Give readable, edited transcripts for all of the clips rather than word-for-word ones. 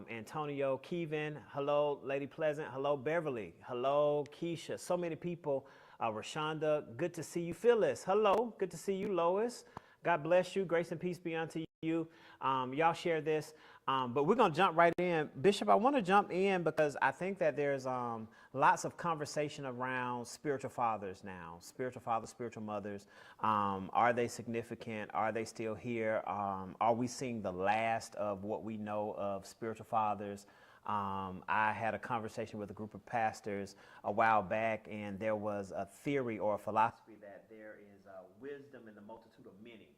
Antonio, Kevin, hello, Lady Pleasant, hello, Beverly, hello, Keisha. So many people. Rashonda, good to see you. Phyllis, hello, good to see you. Lois, God bless you. Grace and peace be unto you. Y'all share this. But we're going to jump right in. Bishop, I want to jump in because I think that there's lots of conversation around spiritual fathers now. Spiritual fathers, spiritual mothers. Are they significant? Are they still here? Are we seeing the last of what we know of spiritual fathers? I had a conversation with a group of pastors a while back, and there was a theory or a philosophy that there is wisdom in the multitude of many.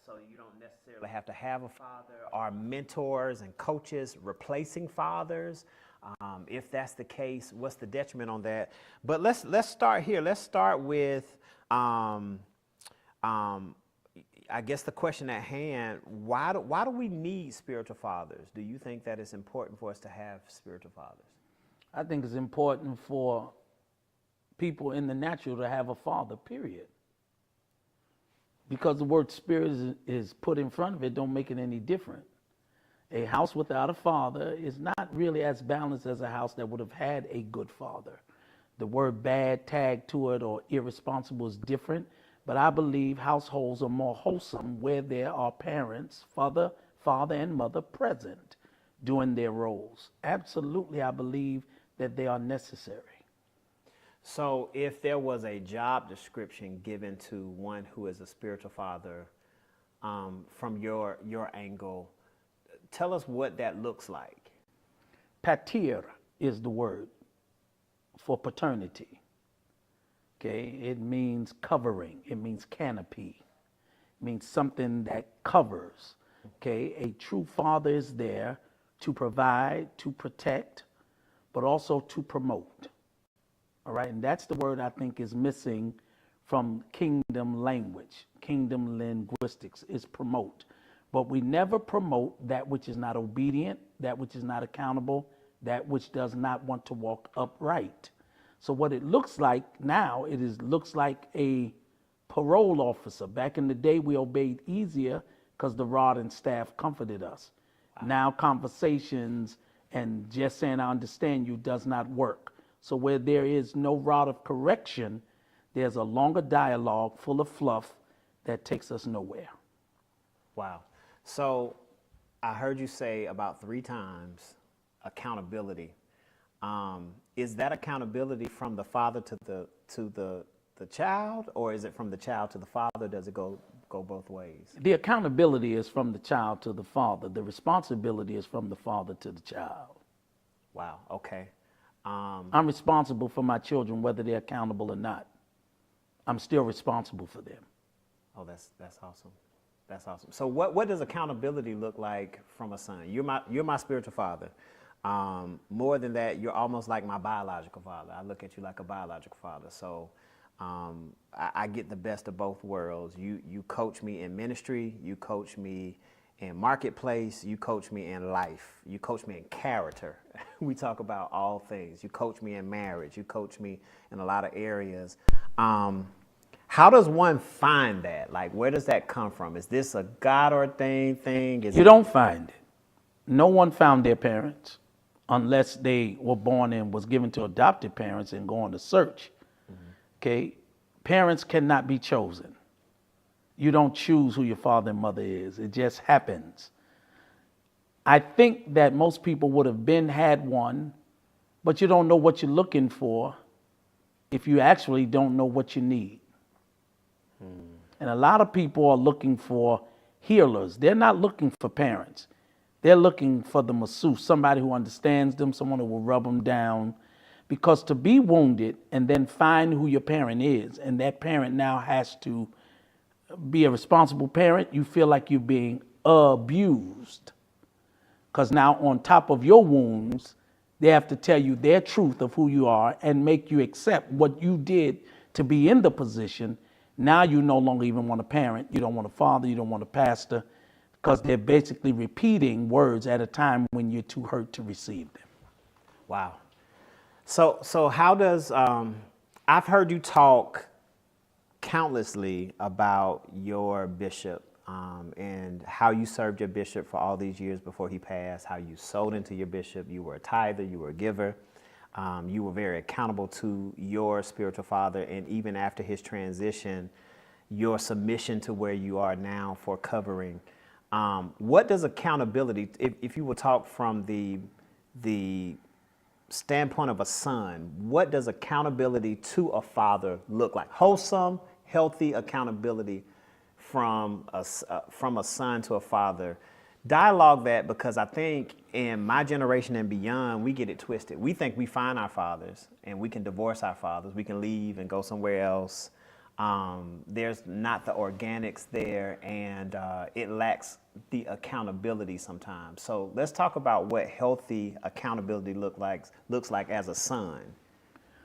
So you don't necessarily have to have a father. Are mentors and coaches replacing fathers? If that's the case, what's the detriment on that? But let's start here. Let's start with I guess the question at hand: why do we need spiritual fathers? Do you think that it's important for us to have spiritual fathers? I think it's important for people in the natural to have a father, period. Because the word spirit is put in front of it, don't make it any different. A house without a father is not really as balanced as a house that would have had a good father. The word bad tagged to it or irresponsible is different, but I believe households are more wholesome where there are parents, father and mother present doing their roles. Absolutely, I believe that they are necessary. So if there was a job description given to one who is a spiritual father, from your angle, tell us what that looks like. Pater is the word for paternity. Okay, it means covering, it means canopy, it means something that covers. Okay, a true father is there to provide, to protect, but also to promote. All right, and that's the word I think is missing from kingdom language, kingdom linguistics, is promote. But we never promote that which is not obedient, that which is not accountable, that which does not want to walk upright. So what it looks like now, looks like a parole officer. Back in the day, we obeyed easier because the rod and staff comforted us. Wow. Now conversations and just saying I understand you does not work. So where there is no rod of correction, there's a longer dialogue full of fluff that takes us nowhere. Wow. So I heard you say about 3 times accountability. Is that accountability from the father to the child, or is it from the child to the father? Does it go both ways? The accountability is from the child to the father. The responsibility is from the father to the child. Wow. Okay. I'm responsible for my children, whether they're accountable or not. I'm still responsible for them. Oh, that's awesome. That's awesome. So what does accountability look like from a son? You're my spiritual father. More than that, you're almost like my biological father. I look at you like a biological father. So I get the best of both worlds. You coach me in ministry. You coach me in marketplace. You coach me in life. You coach me in character. We talk about all things. You coach me in marriage. You coach me in a lot of areas. How does one find that? Like, where does that come from? Is this a God-ordained thing? You don't find it. No one found their parents unless they were born and was given to adopted parents and go on to search. Mm-hmm. Okay? Parents cannot be chosen. You don't choose who your father and mother is. It just happens. I think that most people would have had one, but you don't know what you're looking for if you actually don't know what you need. And a lot of people are looking for healers. They're not looking for parents. They're looking for the masseuse, somebody who understands them, someone who will rub them down. Because to be wounded and then find who your parent is, and that parent now has to be a responsible parent, you feel like you're being abused. Because now on top of your wounds, they have to tell you their truth of who you are and make you accept what you did to be in the position. Now you no longer even want a parent, you don't want a father, you don't want a pastor, because they're basically repeating words at a time when you're too hurt to receive them. Wow. So how does, I've heard you talk countlessly about your bishop, and how you served your bishop for all these years before he passed, how you sold into your bishop. You were a tither, you were a giver. You were very accountable to your spiritual father, and even after his transition, your submission to where you are now for covering. What does accountability, if you will talk from the standpoint of a son, what does accountability to a father look like? Wholesome, healthy accountability from a son to a father. Dialogue that, because I think in my generation and beyond, we get it twisted. We think we find our fathers and we can divorce our fathers. We can leave and go somewhere else. There's not the organics there, and it lacks the accountability sometimes. So let's talk about what healthy accountability looks like as a son.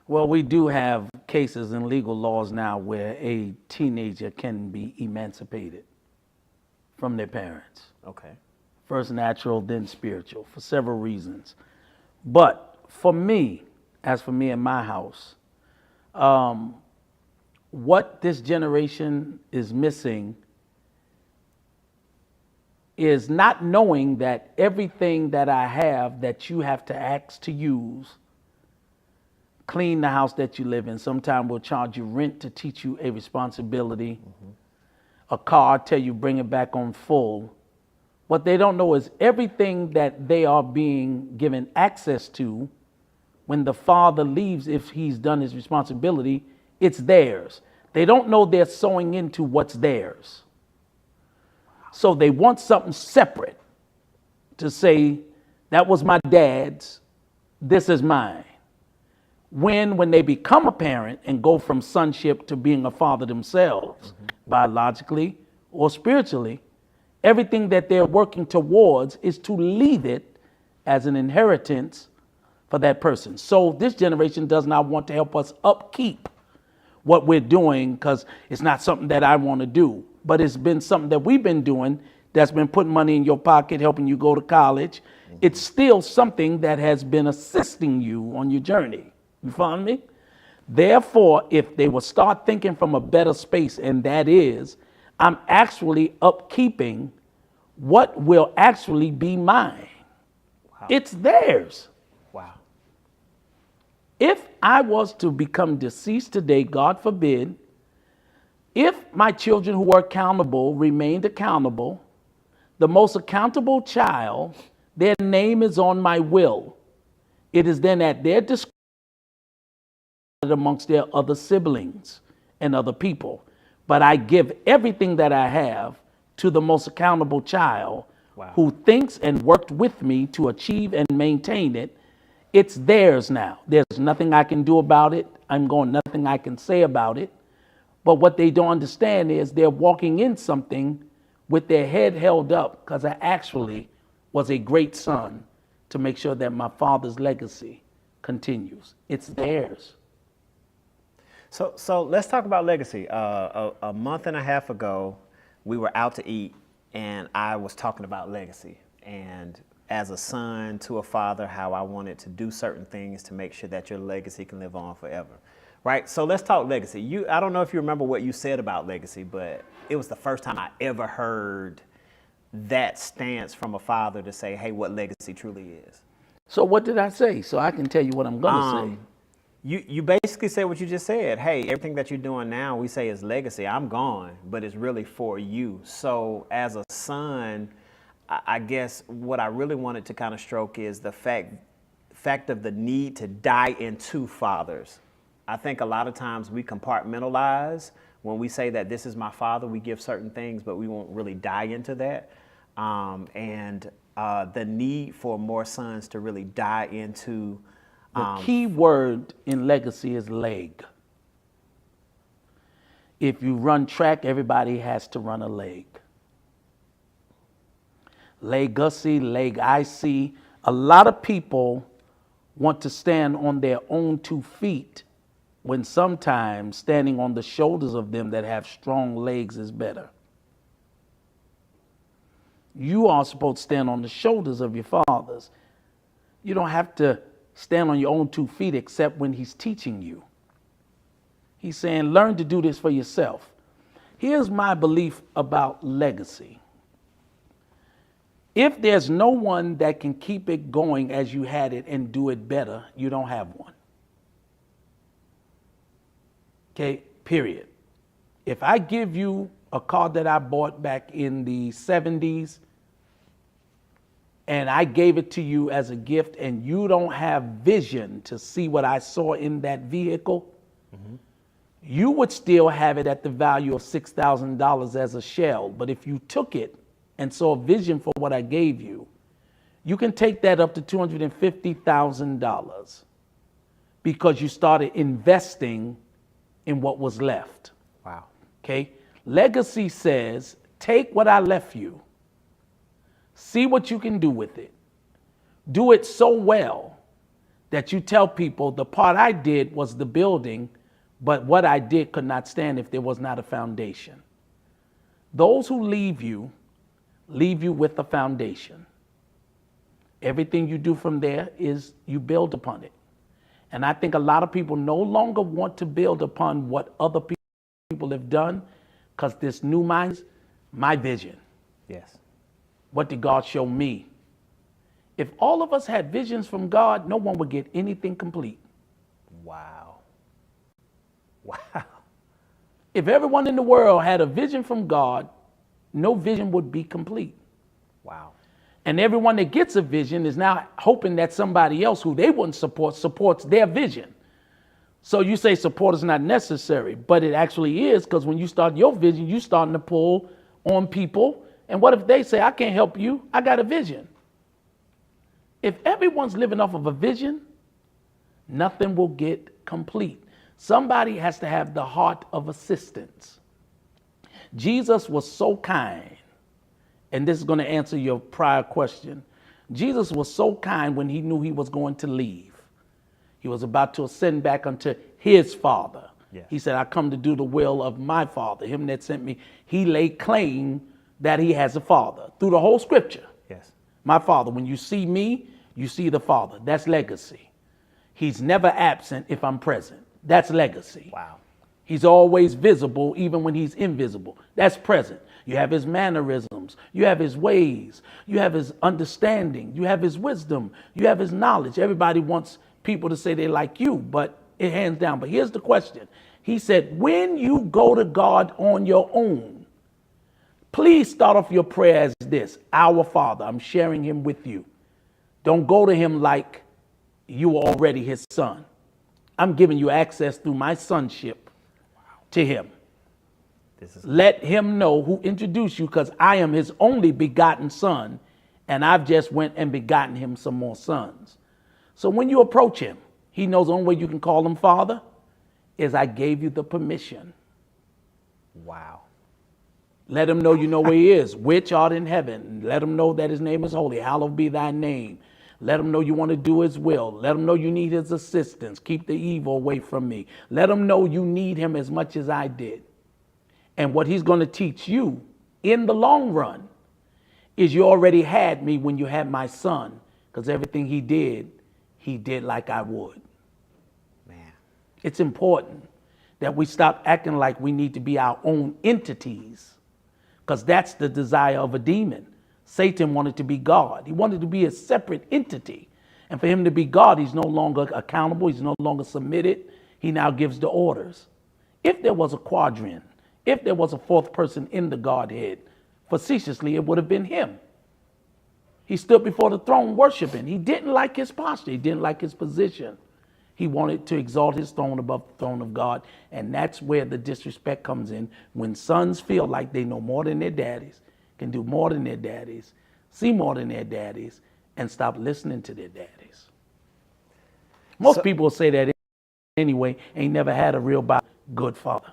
Well, we do have cases in legal laws now where a teenager can be emancipated from their parents. Okay. First natural, then spiritual, for several reasons. But for me, as for me in my house, what this generation is missing is not knowing that everything that I have that you have to ask to use, clean the house that you live in. Sometimes we'll charge you rent to teach you a responsibility. A car, tell you bring it back on full. What they don't know is everything that they are being given access to when the father leaves, if he's done his responsibility, it's theirs. They don't know they're sowing into what's theirs. So they want something separate to say, that was my dad's, this is mine. When they become a parent and go from sonship to being a father themselves, biologically or spiritually, everything that they're working towards is to leave it as an inheritance for that person. So this generation does not want to help us upkeep what we're doing because it's not something that I want to do. But it's been something that we've been doing that's been putting money in your pocket, helping you go to college. It's still something that has been assisting you on your journey. You follow me? Therefore, if they will start thinking from a better space, and that is, I'm actually upkeeping what will actually be mine. Wow. It's theirs. Wow. If I was to become deceased today, God forbid, if my children who are accountable remained accountable, the most accountable child, their name is on my will. It is then at their discretion amongst their other siblings and other people. But I give everything that I have to the most accountable child. Wow. Who thinks and worked with me to achieve and maintain it. It's theirs now. There's nothing I can do about it. Nothing I can say about it. But what they don't understand is they're walking in something with their head held up because I actually was a great son to make sure that my father's legacy continues. It's theirs. So let's talk about legacy. A month and a half ago, we were out to eat, and I was talking about legacy. And as a son to a father, how I wanted to do certain things to make sure that your legacy can live on forever. Right? So let's talk legacy. I don't know if you remember what you said about legacy, but it was the first time I ever heard that stance from a father to say, hey, what legacy truly is. So what did I say? So I can tell you what I'm going to say. You basically say what you just said. Hey, everything that you're doing now, we say is legacy. I'm gone, but it's really for you. So as a son, I guess what I really wanted to kind of stroke is the fact of the need to die into fathers. I think a lot of times we compartmentalize when we say that this is my father. We give certain things, but we won't really die into that. The need for more sons to really die into. The key word in legacy is leg. If you run track, everybody has to run a leg. Legacy, leg-I-C. A lot of people want to stand on their own 2 feet when sometimes standing on the shoulders of them that have strong legs is better. You are supposed to stand on the shoulders of your fathers. You don't have to stand on your own 2 feet except when he's teaching you. He's saying, learn to do this for yourself. Here's my belief about legacy. If there's no one that can keep it going as you had it and do it better, you don't have one. Okay, period. If I give you a car that I bought back in the 70s and I gave it to you as a gift and you don't have vision to see what I saw in that vehicle, you would still have it at the value of $6,000 as a shell. But if you took it and saw a vision for what I gave you, you can take that up to $250,000 because you started investing in what was left. Wow. Okay? Legacy says, take what I left you, see what you can do with it. Do it so well that you tell people the part I did was the building, but what I did could not stand if there was not a foundation. Those who leave you with a foundation. Everything you do from there is you build upon it. And I think a lot of people no longer want to build upon what other people have done because this new mind, my vision. Yes. What did God show me? If all of us had visions from God, no one would get anything complete. Wow. Wow. If everyone in the world had a vision from God, no vision would be complete. Wow. And everyone that gets a vision is now hoping that somebody else who they wouldn't support supports their vision. So you say support is not necessary, but it actually is, because when you start your vision, you're starting to pull on people. And what if they say, I can't help you, I got a vision? If everyone's living off of a vision, nothing will get complete. Somebody has to have the heart of assistance. Jesus was so kind, and this is going to answer your prior question. Jesus was so kind when he knew he was going to leave. He was about to ascend back unto his Father. Yes. He said, I come to do the will of my Father, him that sent me. He laid claim that he has a Father through the whole scripture. Yes. My Father, when you see me, you see the Father. That's legacy. He's never absent if I'm present. That's legacy. Wow. He's always visible even when he's invisible. That's present. You have his mannerisms. You have his ways. You have his understanding. You have his wisdom. You have his knowledge. Everybody wants people to say they like you, but it hands down. But here's the question. He said, when you go to God on your own, please start off your prayer as this: Our Father. I'm sharing him with you. Don't go to him like you are already his son. I'm giving you access through my sonship to him. Let him know who introduced you, because I am his only begotten son, and I've just went and begotten him some more sons. So when you approach him, he knows the only way you can call him Father is I gave you the permission. Wow. Let him know you know where he is, which art in heaven. Let him know that his name is holy. Hallowed be thy name. Let him know you want to do his will. Let him know you need his assistance. Keep the evil away from me. Let him know you need him as much as I did. And what he's going to teach you in the long run is you already had me when you had my son, because everything he did like I would. Man. It's important that we stop acting like we need to be our own entities, because that's the desire of a demon. Satan wanted to be God. He wanted to be a separate entity. And for him to be God, he's no longer accountable. He's no longer submitted. He now gives the orders. If there was a quadrant, if there was a fourth person in the Godhead, facetiously, it would have been him. He stood before the throne worshiping. He didn't like his posture. He didn't like his position. He wanted to exalt his throne above the throne of God. And that's where the disrespect comes in. When sons feel like they know more than their daddies, can do more than their daddies, see more than their daddies, and stop listening to their daddies. Most people will say that anyway, ain't never had a real good father.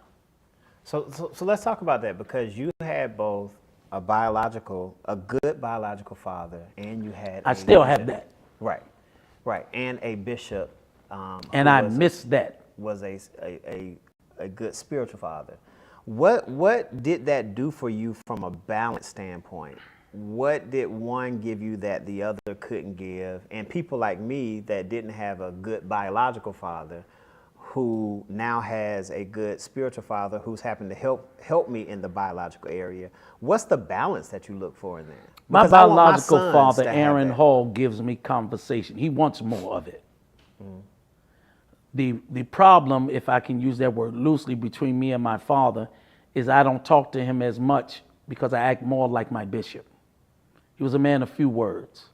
So let's talk about that, because you had both a good biological father, and you had I still have that. Right, and a bishop. And I miss that. Was a good spiritual father. What did that do for you from a balance standpoint? What did one give you that the other couldn't give? And people like me that didn't have a good biological father, who now has a good spiritual father who's happened to help me in the biological area. What's the balance that you look for in there? My Because I want my biological sons father, to have Aaron that. Hall, gives me conversation. He wants more of it. The problem, if I can use that word loosely, between me and my father is I don't talk to him as much because I act more like my bishop. He was a man of few words.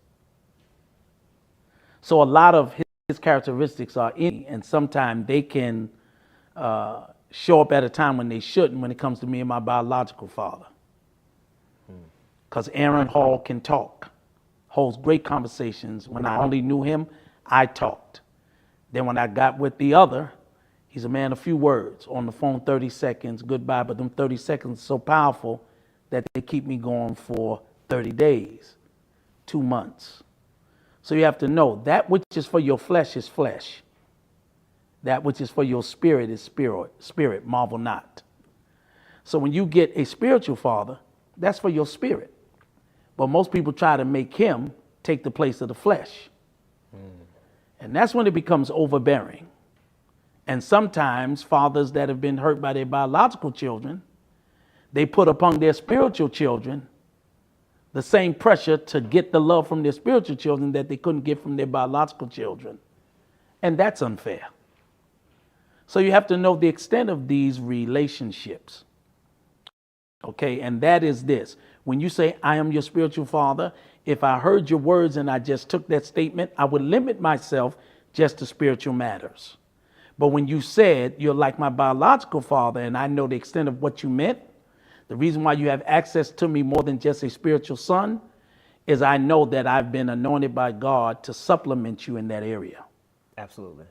So a lot of his characteristics are in me, and sometimes they can show up at a time when they shouldn't when it comes to me and my biological father. Because Aaron Hall can talk, holds great conversations. When I only knew him, I talked. Then when I got with the other, he's a man of few words. On the phone, 30 seconds, goodbye. But them 30 seconds are so powerful that they keep me going for 30 days, 2 months. So you have to know that which is for your flesh is flesh. That which is for your spirit is spirit, marvel not. So when you get a spiritual father, that's for your spirit. But most people try to make him take the place of the flesh. And that's when it becomes overbearing. And sometimes fathers that have been hurt by their biological children, they put upon their spiritual children the same pressure to get the love from their spiritual children that they couldn't get from their biological children. And that's unfair. So you have to know the extent of these relationships. Okay, and that is this. When you say, I am your spiritual father, if I heard your words and I just took that statement, I would limit myself just to spiritual matters. But when you said, you're like my biological father, and I know the extent of what you meant, the reason why you have access to me more than just a spiritual son is I know that I've been anointed by God to supplement you in that area. Absolutely.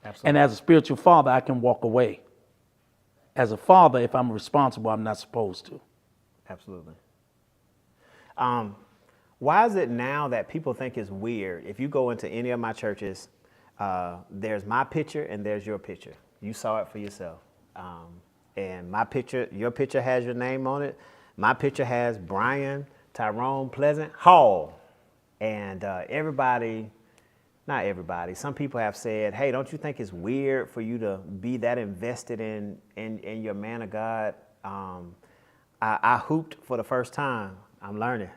Absolutely. And as a spiritual father, I can walk away. As a father, if I'm responsible, I'm not supposed to. Absolutely. Why is it now that people think it's weird? If you go into any of my churches, there's my picture and there's your picture. You saw it for yourself. And my picture, your picture has your name on it. My picture has Brian Tyrone Pleasant Hall. And everybody, not everybody, some people have said, hey, don't you think it's weird for you to be that invested in your man of God? I hooped for the first time. I'm learning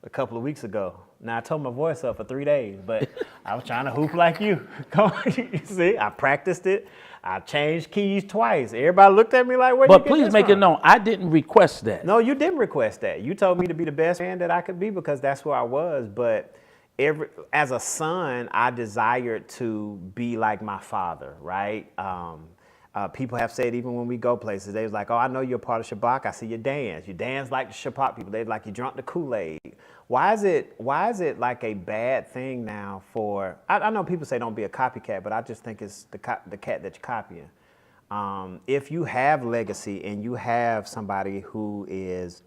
a couple of weeks ago. Now, I tore my voice up for 3 days, but I was trying to hoop like you. Come on, you see, I practiced it. I changed keys twice. Everybody looked at me like, where you But get please this make it from? known, I didn't request that. No, you didn't request that. You told me to be the best man that I could be because that's who I was. But as a son, I desired to be like my father, right? People have said even when we go places, they was like, oh, I know you're part of Shabach. I see you dance. You dance like the Shabach people. They like you drunk the Kool-Aid. Why is it like a bad thing now for, I know people say don't be a copycat, but I just think it's the cat that you're copying. If you have legacy and you have somebody who is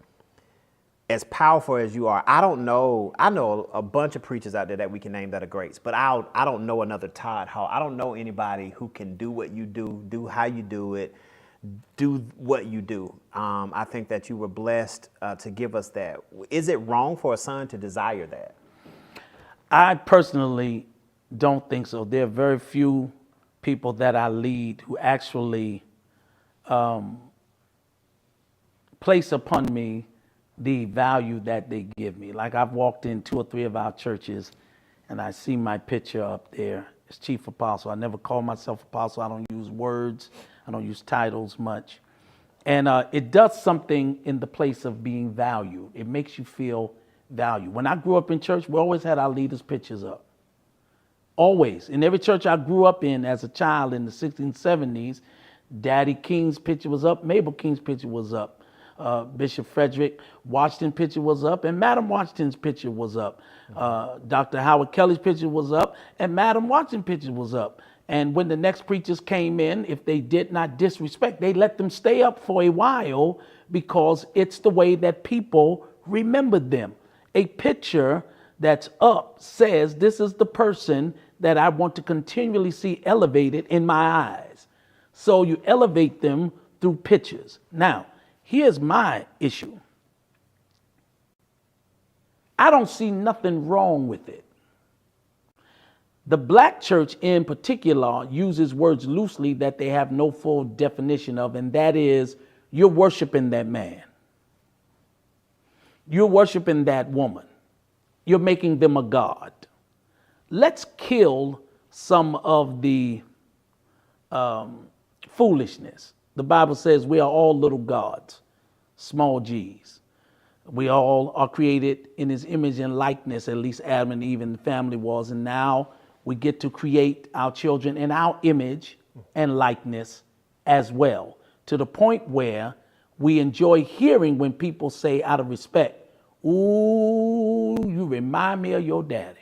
as powerful as you are, I know a bunch of preachers out there that we can name that are greats, but I don't know another Todd Hall. I don't know anybody who can do what you do how you do it, do what you do. I think that you were blessed to give us that. Is it wrong for a son to desire that? I personally don't think so. There are very few people that I lead who actually place upon me the value that they give me. Like I've walked in 2 or 3 of our churches and I see my picture up there. It's Chief Apostle. I never call myself apostle. I don't use words. I don't use titles much. And it does something in the place of being valued. It makes you feel valued. When I grew up in church, we always had our leaders' pictures up. Always. In every church I grew up in as a child in the 60s and 70s, Daddy King's picture was up, Mabel King's picture was up. Bishop Frederick Washington's picture was up, and Madam Washington's picture was up. Dr. Howard Kelly's picture was up, and Madam Washington's picture was up. And when the next preachers came in, if they did not disrespect, they let them stay up for a while because it's the way that people remembered them. A picture that's up says, this is the person that I want to continually see elevated in my eyes. So you elevate them through pictures. Now, here's my issue. I don't see nothing wrong with it. The black church in particular uses words loosely that they have no full definition of, and that is you're worshiping that man. You're worshiping that woman. You're making them a god. Let's kill some of the foolishness. The Bible says we are all little gods, small g's. We all are created in his image and likeness, at least Adam and Eve and the family was. And now we get to create our children in our image and likeness as well, to the point where we enjoy hearing when people say out of respect, "Ooh, you remind me of your daddy."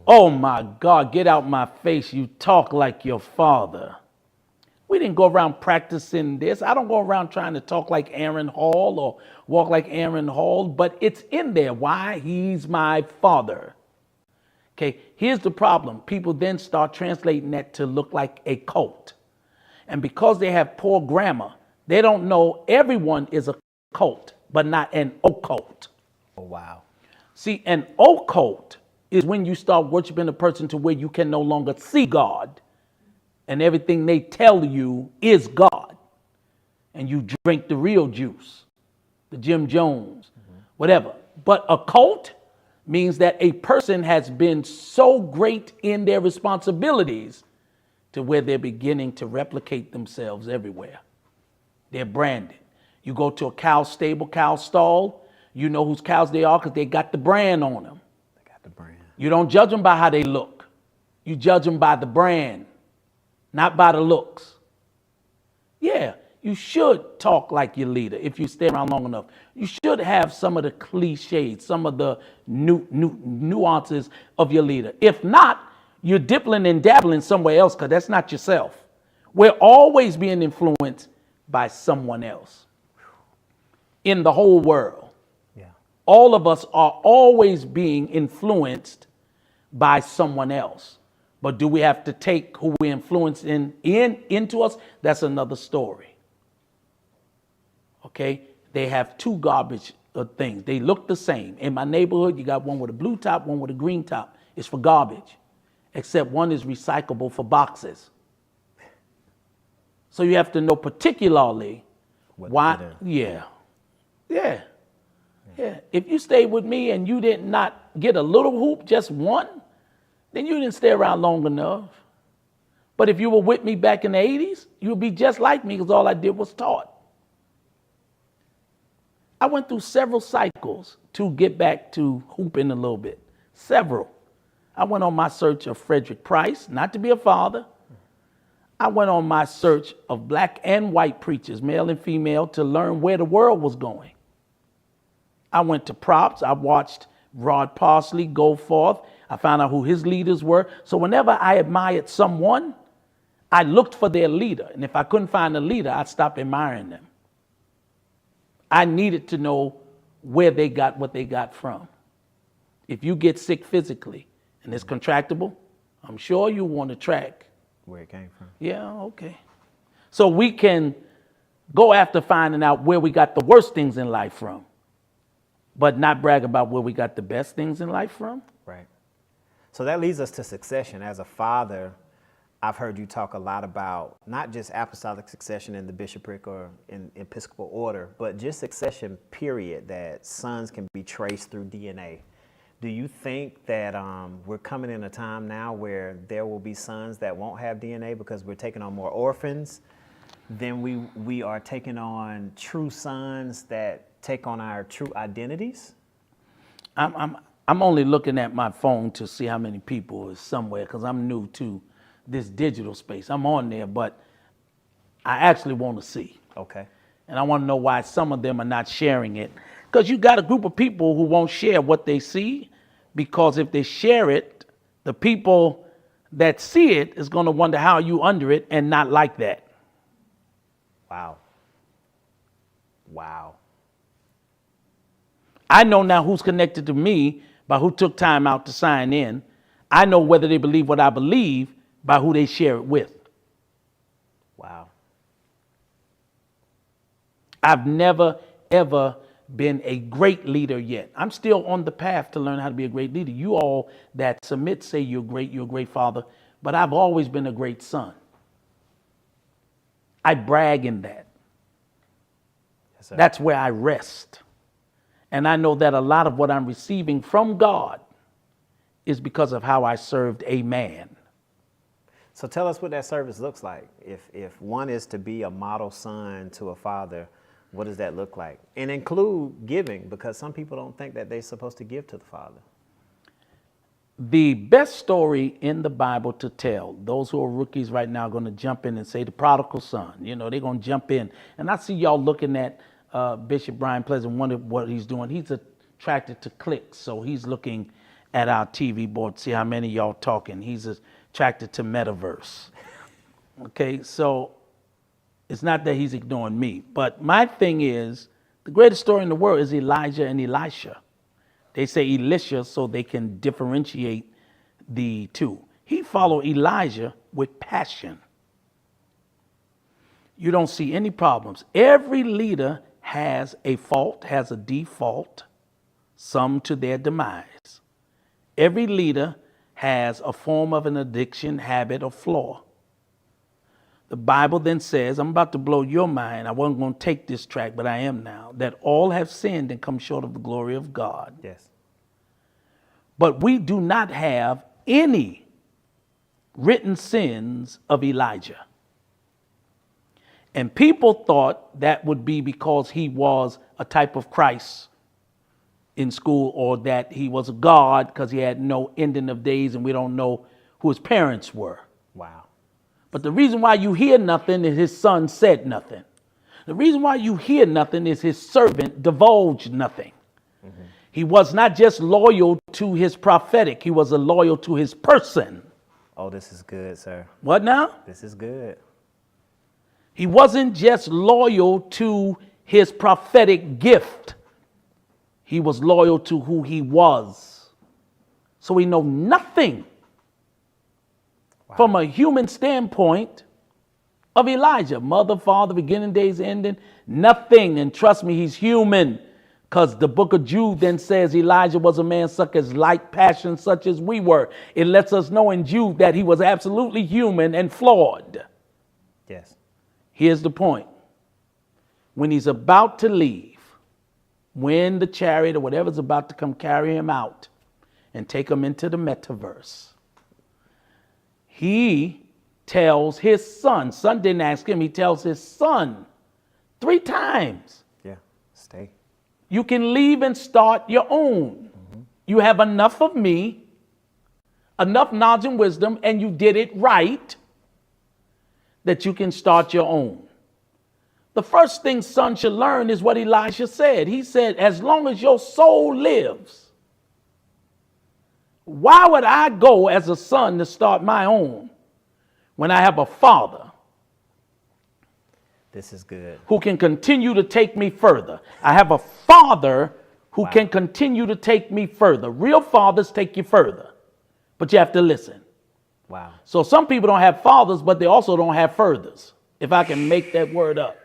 Oh my God, get out my face. You talk like your father. We didn't go around practicing this. I don't go around trying to talk like Aaron Hall or walk like Aaron Hall, but it's in there. Why? He's my father. Okay, here's the problem. People then start translating that to look like a cult. And because they have poor grammar, they don't know everyone is a cult, but not an occult. Oh, wow. See, an occult is when you start worshiping a person to where you can no longer see God, and everything they tell you is God. And you drink the real juice, the Jim Jones, whatever. But a cult means that a person has been so great in their responsibilities to where they're beginning to replicate themselves everywhere. They're branded. You go to a cow stable, cow stall, you know whose cows they are because they got the brand on them. They got the brand. You don't judge them by how they look. You judge them by the brand, not by the looks. Yeah, you should talk like your leader if you stay around long enough. You should have some of the cliches, some of the nuances of your leader. If not, you're dipping and dabbling somewhere else because that's not yourself. We're always being influenced by someone else in the whole world. Yeah. All of us are always being influenced by someone else. But do we have to take who we influence into us? That's another story. Okay? They have two garbage things. They look the same. In my neighborhood, you got one with a blue top, one with a green top. It's for garbage. Except one is recyclable for boxes. So you have to know particularly why. Yeah. If you stayed with me and you did not get a little hoop, just one, then you didn't stay around long enough. But if you were with me back in the 80s, you would be just like me because all I did was taught. I went through several cycles to get back to hooping a little bit. Several. I went on my search of Frederick Price, not to be a father. I went on my search of black and white preachers, male and female, to learn where the world was going. I went to props. I watched Rod Parsley go forth. I found out who his leaders were. So whenever I admired someone, I looked for their leader. And if I couldn't find a leader, I'd stop admiring them. I needed to know where they got what they got from. If you get sick physically and it's contractable, I'm sure you want to track where it came from. Yeah, okay. So we can go after finding out where we got the worst things in life from, but not brag about where we got the best things in life from. Right. So that leads us to succession. As a father, I've heard you talk a lot about not just apostolic succession in the bishopric or in Episcopal order, but just succession, period, that sons can be traced through DNA. Do you think that we're coming in a time now where there will be sons that won't have DNA because we're taking on more orphans than we are taking on true sons that take on our true identities? I'm only looking at my phone to see how many people is somewhere because I'm new to this digital space. I'm on there, but I actually want to see. Okay. And I want to know why some of them are not sharing it. Because you got a group of people who won't share what they see, because if they share it, the people that see it is going to wonder how you under it and not like that. Wow. Wow. I know now who's connected to me by who took time out to sign in. I know whether they believe what I believe by who they share it with. Wow. I've never, ever been a great leader yet. I'm still on the path to learn how to be a great leader. You all that submit say you're a great father, but I've always been a great son. I brag in that. Yes, sir. That's where I rest. And I know that a lot of what I'm receiving from God is because of how I served a man. So tell us what that service looks like. If one is to be a model son to a father, what does that look like? And include giving, because some people don't think that they're supposed to give to the father. The best story in the Bible to tell, those who are rookies right now are going to jump in and say the prodigal son. You know, they're going to jump in. And I see y'all looking at Bishop Brian Pleasant, wonder what he's doing. He's attracted to clicks, so he's looking at our TV board to see how many of y'all talking. He's attracted to metaverse. Okay, so it's not that he's ignoring me, but my thing is, the greatest story in the world is Elijah and Elisha. They say Elisha so they can differentiate the two. He followed Elijah with passion. You don't see any problems. Every leader has a fault, has a default, some to their demise. Every leader has a form of an addiction, habit, or flaw. The Bible then says, I'm about to blow your mind. I wasn't going to take this track, but I am now, that all have sinned and come short of the glory of God. Yes. But we do not have any written sins of Elijah. And people thought that would be because he was a type of Christ in school, or that he was a God because he had no ending of days and we don't know who his parents were. Wow. But the reason why you hear nothing is his son said nothing. The reason why you hear nothing is his servant divulged nothing. Mm-hmm. He was not just loyal to his prophetic, he was loyal to his person. Oh, this is good, sir. What now? This is good. He wasn't just loyal to his prophetic gift. He was loyal to who he was. So we know nothing from a human standpoint of Elijah. Mother, father, beginning, days, ending, nothing. And trust me, he's human. Because the book of Jude then says Elijah was a man such as like passion, such as we were. It lets us know in Jude that he was absolutely human and flawed. Yes. Here's the point. When he's about to leave, when the chariot or whatever's about to come carry him out and take him into the metaverse, he tells his son didn't ask him, he tells his son 3 times. Yeah, stay. You can leave and start your own. Mm-hmm. You have enough of me, enough knowledge and wisdom, and you did it right, that you can start your own. The first thing son should learn is what Elisha said. He said, as long as your soul lives, why would I go as a son to start my own when I have a father? This is good. Who can continue to take me further. I have a father who can continue to take me further. Real fathers take you further, but you have to listen. Wow. So some people don't have fathers, but they also don't have furthers, if I can make that word up.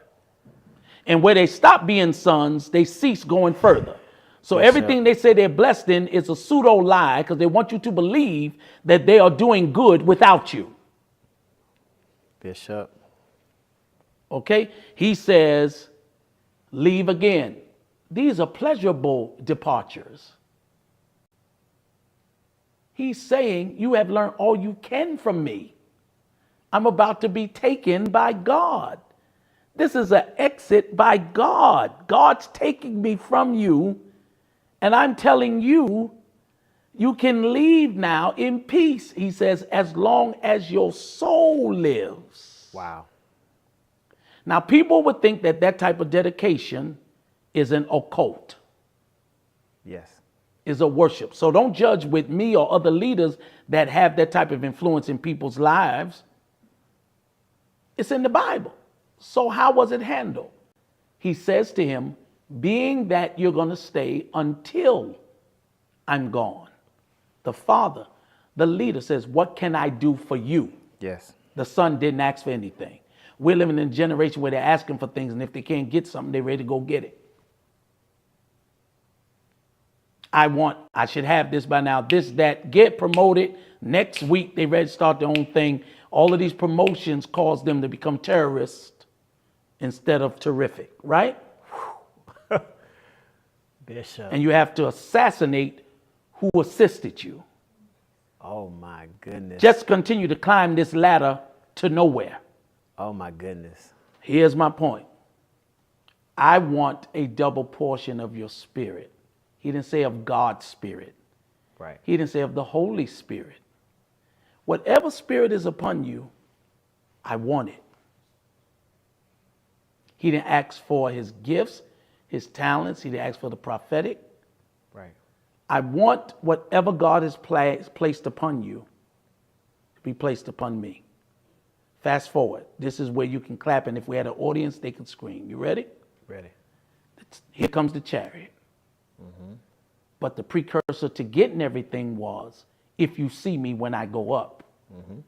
And where they stop being sons, they cease going further. So everything they say they're blessed in is a pseudo lie, because they want you to believe that they are doing good without you. Bishop. Okay? He says, leave again. These are pleasurable departures. He's saying, you have learned all you can from me. I'm about to be taken by God. This is an exit by God. God's taking me from you, and I'm telling you, you can leave now in peace. He says, as long as your soul lives. Wow. Now, people would think that that type of dedication is an occult. Yes. Is a worship. So don't judge with me or other leaders that have that type of influence in people's lives. It's in the Bible. So how was it handled? He says to him, being that you're going to stay until I'm gone. The father, the leader says, what can I do for you? Yes. The son didn't ask for anything. We're living in a generation where they're asking for things, and if they can't get something, they're ready to go get it. I should have this by now, this, that, get promoted. Next week, they ready to start their own thing. All of these promotions cause them to become terrorists instead of terrific, right? Bishop. And you have to assassinate who assisted you. Oh my goodness. Just continue to climb this ladder to nowhere. Oh my goodness. Here's my point. I want a double portion of your spirit. He didn't say of God's spirit. Right. He didn't say of the Holy Spirit. Whatever spirit is upon you, I want it. He didn't ask for his gifts, his talents. He didn't ask for the prophetic. Right. I want whatever God has placed upon you to be placed upon me. Fast forward. This is where you can clap, and if we had an audience, they could scream. You ready? Ready. Here comes the chariot. Mm-hmm. But the precursor to getting everything was, if you see me when I go up. Mm-hmm.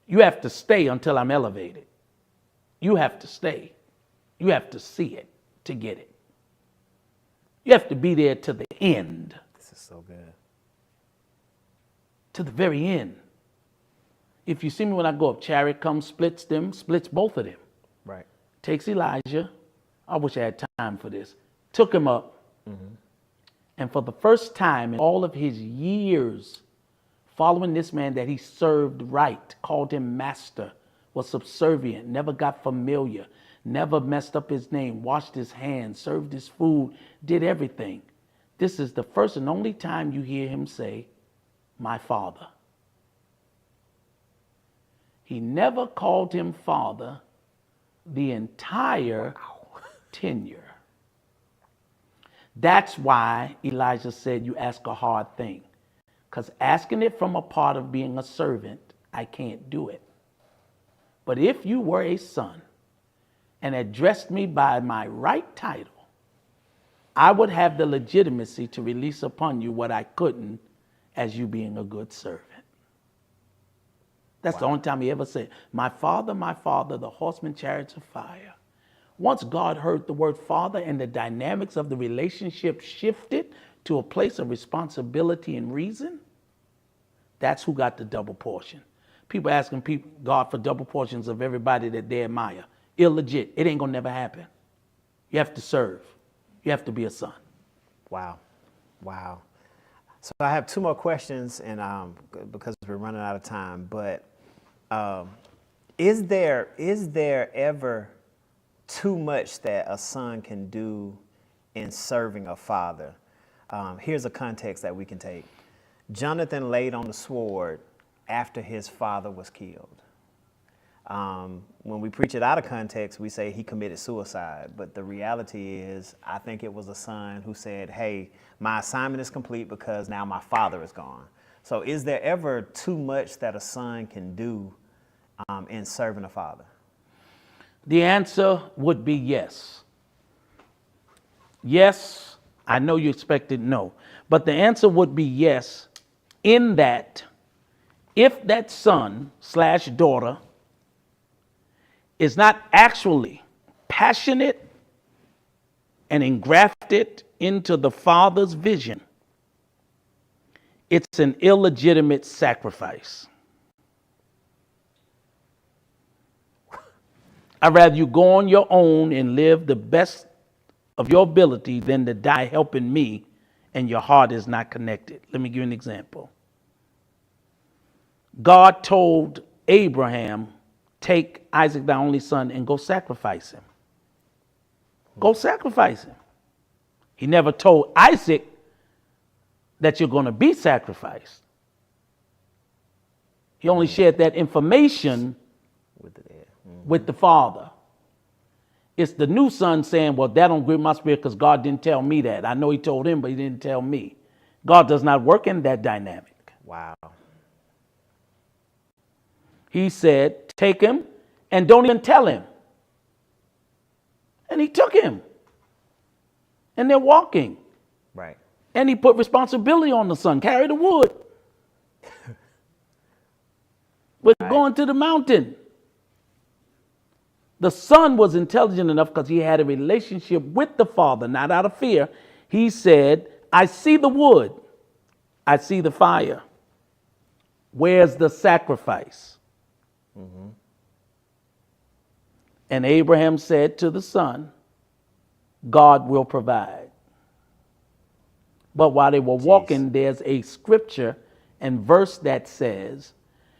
You have to stay until I'm elevated. You have to stay. You have to see it to get it. You have to be there to the end. This is so good. To the very end. If you see me when I go up, chariot comes, splits both of them. Right. Takes Elijah. I wish I had time for this. Took him up. Mm-hmm. And for the first time in all of his years following this man that he served right, called him master, was subservient, never got familiar, never messed up his name, washed his hands, served his food, did everything. This is the first and only time you hear him say, my father. He never called him father the entire tenure. That's why Elijah said, you ask a hard thing. Because asking it from a part of being a servant, I can't do it. But if you were a son and addressed me by my right title, I would have the legitimacy to release upon you what I couldn't as you being a good servant. That's the only time he ever said, my father, the horsemen, chariots of fire. Once God heard the word father and the dynamics of the relationship shifted to a place of responsibility and reason, that's who got the double portion. People asking God for double portions of everybody that they admire. Illegit. It ain't gonna never happen. You have to serve. You have to be a son. Wow. Wow. So I have two more questions, and because we're running out of time, but is there ever too much that a son can do in serving a father? Here's a context that we can take. Jonathan laid on the sword after his father was killed. When we preach it out of context, we say he committed suicide. But the reality is, I think it was a son who said, hey, my assignment is complete because now my father is gone. So is there ever too much that a son can do in serving a father? The answer would be yes. Yes, I know you expected no. But the answer would be yes, in that if that son/daughter is not actually passionate and engrafted into the father's vision, it's an illegitimate sacrifice. I'd rather you go on your own and live the best of your ability than to die helping me and your heart is not connected. Let me give you an example. God told Abraham, take Isaac, thy only son, and go sacrifice him. Go sacrifice him. He never told Isaac that you're going to be sacrificed. He only shared that information with the father. It's the new son saying, well, that don't grip my spirit because God didn't tell me that. I know he told him, but he didn't tell me. God does not work in that dynamic. Wow. He said, take him and don't even tell him. And he took him. And they're walking. Right. And he put responsibility on the son. Carry the wood. We're going to the mountain. The son was intelligent enough because he had a relationship with the father, not out of fear. He said, I see the wood. I see the fire. Where's the sacrifice? Mm-hmm. And Abraham said to the son, God will provide. But while they were walking, there's a scripture and verse that says,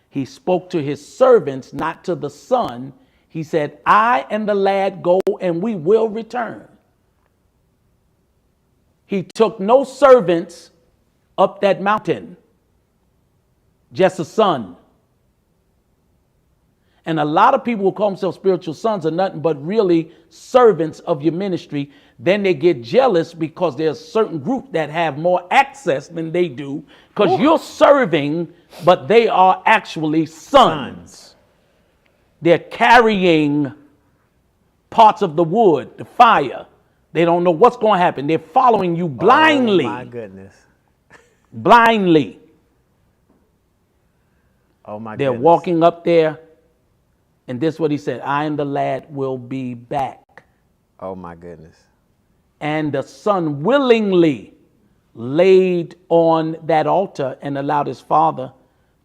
he spoke to his servants, not to the son. He said, I and the lad go and we will return. He took no servants up that mountain, just a son. And a lot of people who call themselves spiritual sons are nothing but really servants of your ministry. Then they get jealous because there's a certain group that have more access than they do because you're serving, but they are actually sons. They're carrying parts of the wood, the fire. They don't know what's going to happen. They're following you blindly. Oh, my goodness. Blindly. Oh, my goodness. They're walking up there. And this is what he said, I and the lad will be back. Oh, my goodness. And the son willingly laid on that altar and allowed his father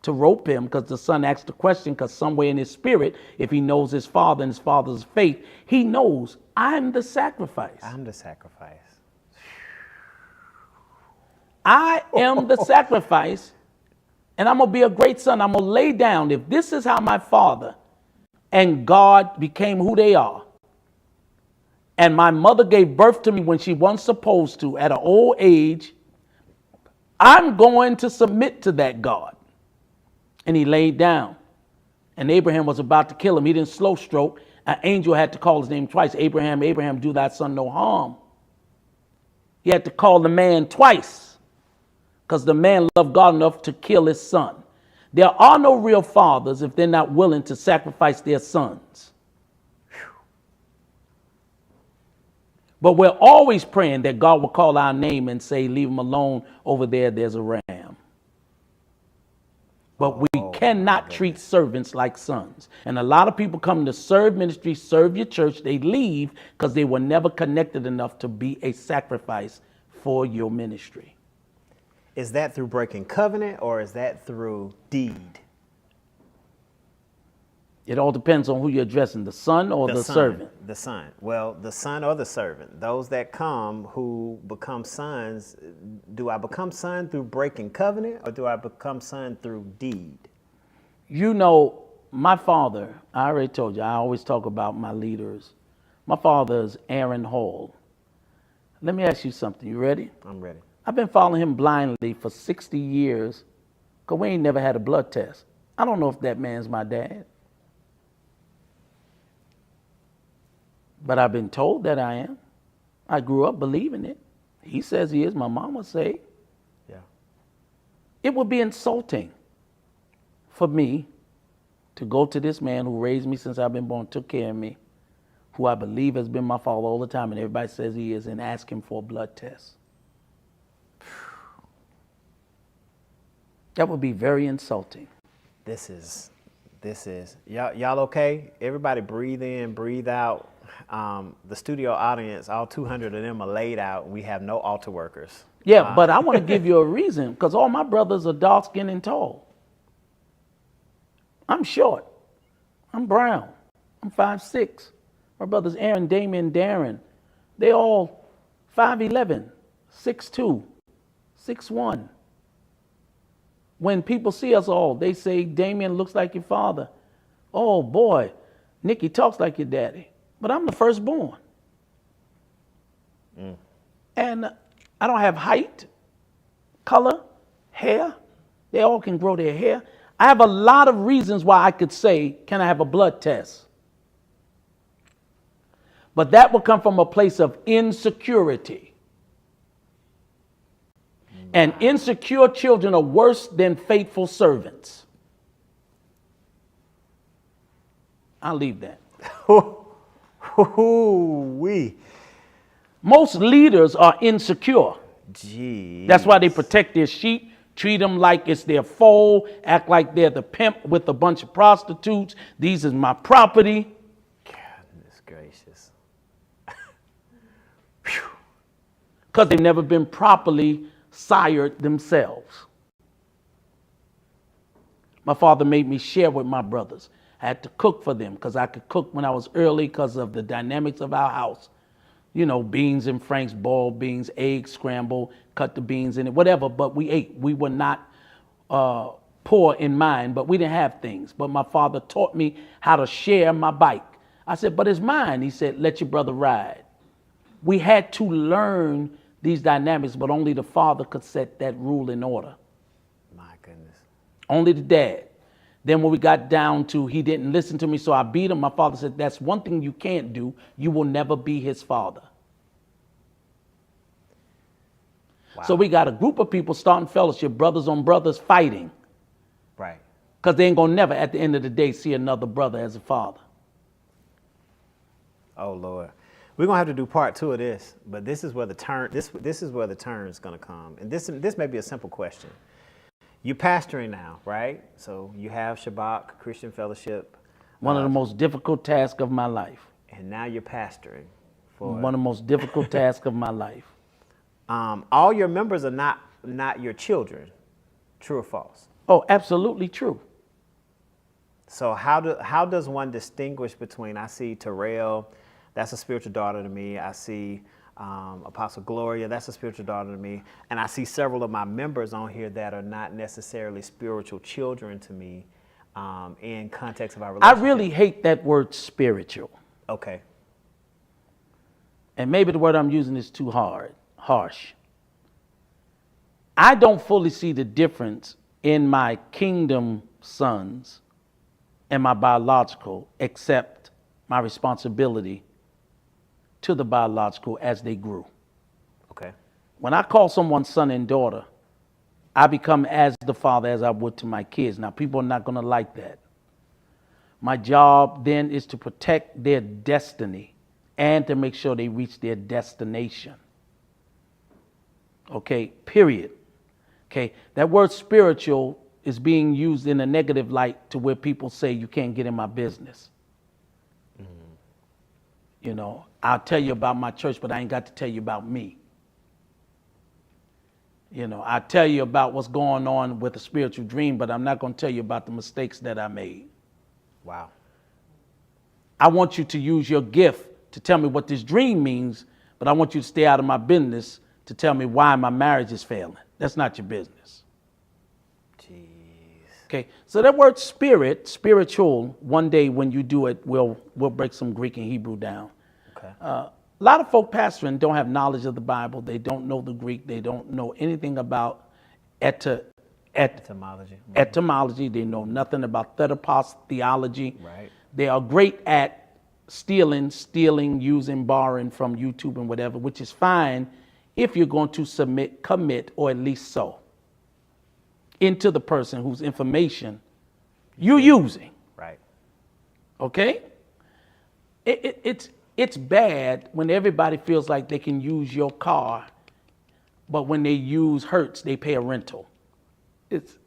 to rope him, because the son asked the question, because somewhere in his spirit, if he knows his father and his father's faith, he knows, I'm the sacrifice. I'm the sacrifice. I am the sacrifice, and I'm going to be a great son. I'm going to lay down. If this is how my father and God became who they are, and my mother gave birth to me when she wasn't supposed to at an old age, I'm going to submit to that God. And he laid down. And Abraham was about to kill him. He didn't slow stroke. An angel had to call his name twice. Abraham, Abraham, do thy son no harm. He had to call the man twice because the man loved God enough to kill his son. There are no real fathers if they're not willing to sacrifice their sons. But we're always praying that God will call our name and say, leave him alone over there, there's a ram. But we cannot treat servants like sons. And a lot of people come to serve ministry, serve your church. They leave because they were never connected enough to be a sacrifice for your ministry. Is that through breaking covenant or is that through deed? It all depends on who you're addressing, the son or the servant. The son. Well, the son or the servant. Those that come who become sons, do I become son through breaking covenant or do I become son through deed? You know, my father, I already told you, I always talk about my leaders. My father is Aaron Hall. Let me ask you something. You ready? I'm ready. I've been following him blindly for 60 years because we ain't never had a blood test. I don't know if that man's my dad. But I've been told that I am. I grew up believing it. He says he is. My mama say. Yeah. It would be insulting for me to go to this man who raised me since I've been born, took care of me, who I believe has been my father all the time, and everybody says he is, and ask him for a blood test. That would be very insulting. This is, y'all okay? Everybody breathe in, breathe out. The studio audience, all 200 of them are laid out. We have no altar workers. Yeah, but I want to give you a reason, because all my brothers are dark-skinned and tall. I'm short. I'm brown. I'm 5'6". My brothers Aaron, Damien, Darren, they all 5'11", 6'2", 6'1". When people see us all, they say, Damien looks like your father. Oh, boy, Nikki talks like your daddy. But I'm the firstborn. And I don't have height, color, hair. They all can grow their hair. I have a lot of reasons why I could say, can I have a blood test? But that will come from a place of insecurity. And insecure children are worse than faithful servants. I'll leave that. Most leaders are insecure. Jeez. That's why they protect their sheep, treat them like it's their foal, act like they're the pimp with a bunch of prostitutes. These is my property. Goodness gracious. because they've never been properly sired themselves. My father made me share with my brothers. I had to cook for them because I could cook when I was early because of the dynamics of our house. You know, beans and franks, boiled beans, eggs, scrambled, cut the beans in it, whatever, but we ate. We were not poor in mind, but we didn't have things. But my father taught me how to share my bike. I said, but it's mine. He said, let your brother ride. We had to learn these dynamics, but only the father could set that rule in order. My goodness. Only the dad. Then when we got down to he didn't listen to me, so I beat him, my father said, that's one thing you can't do. You will never be his father. Wow. So we got a group of people starting fellowship, brothers on brothers fighting. Right. Because they ain't going to never, at the end of the day, see another brother as a father. Oh, Lord. We're going to have to do part 2 of this, but this is where the turn, this is where the turn is going to come. And this may be a simple question. You're pastoring now, right? So you have Shabach, Christian Fellowship. One of the most difficult tasks of my life. And now you're pastoring. For one of the most difficult tasks of my life. All your members are not your children. True or false? Oh, absolutely true. So how does one distinguish between, I see Terrell, that's a spiritual daughter to me. I see Apostle Gloria, that's a spiritual daughter to me. And I see several of my members on here that are not necessarily spiritual children to me in context of our relationship. I really hate that word spiritual. Okay. And maybe the word I'm using is too harsh. I don't fully see the difference in my kingdom sons and my biological, except my responsibility to the biological as they grew. Okay. When I call someone son and daughter, I become as the father as I would to my kids. Now, people are not going to like that. My job then is to protect their destiny and to make sure they reach their destination. Okay, period. Okay, that word spiritual is being used in a negative light to where people say you can't get in my business. You know, I'll tell you about my church, but I ain't got to tell you about me. You know, I tell you about what's going on with a spiritual dream, but I'm not going to tell you about the mistakes that I made. Wow. I want you to use your gift to tell me what this dream means, but I want you to stay out of my business to tell me why my marriage is failing. That's not your business. Jeez. Okay, so that word spiritual, one day when you do it, we'll break some Greek and Hebrew down. Okay. A lot of folk pastoring don't have knowledge of the Bible. They don't know the Greek. They don't know anything about etymology. Etymology. They know nothing about theopos theology. Right. They are great at stealing, using, borrowing from YouTube and whatever, which is fine if you're going to submit, commit, or at least sow into the person whose information you're using. Right. Okay? It's bad when everybody feels like they can use your car, but when they use Hertz, they pay a rental. It's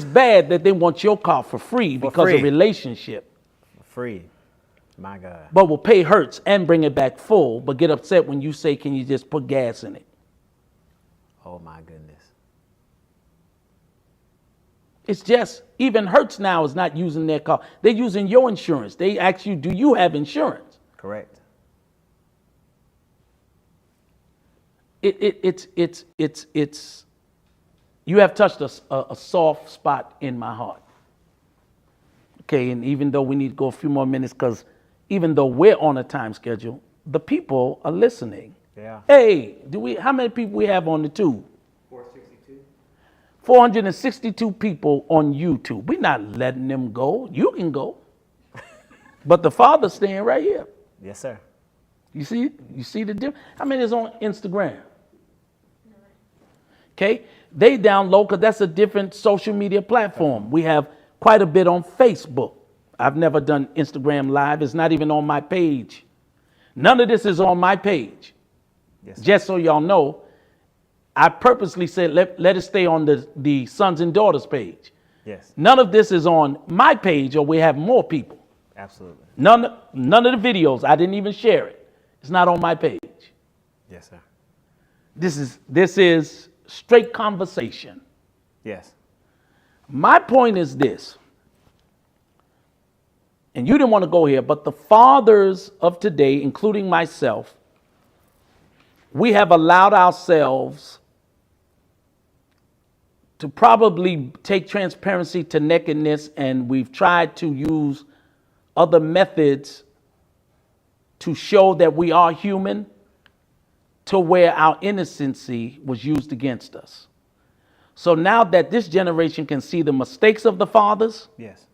bad that they want your car for free because of relationship. Free. My God. But will pay Hertz and bring it back full, but get upset when you say, can you just put gas in it? Oh, my goodness. It's just, even Hertz now is not using their car. They're using your insurance. They ask you, do you have insurance? Correct. It's you have touched a soft spot in my heart. Okay, and even though we need to go a few more minutes, because even though we're on a time schedule, the people are listening. Yeah. Hey, how many people we have on the tube? 462. 462 people on YouTube. We're not letting them go. You can go. But the Father's staying right here. Yes, sir. You see the difference? How many is on Instagram? Okay, they download because that's a different social media platform. We have quite a bit on Facebook. I've never done Instagram Live. It's not even on my page. None of this is on my page. Yes, just so y'all know, I purposely said let it stay on the sons and daughters page. Yes. None of this is on my page, or we have more people. Absolutely. None of the videos, I didn't even share it. It's not on my page. Yes, sir. This is straight conversation. Yes. My point is this, and you didn't want to go here, but the fathers of today, including myself, we have allowed ourselves to probably take transparency to nakedness, and we've tried to use other methods to show that we are human, to where our innocency was used against us. So now that this generation can see the mistakes of the fathers, Yes.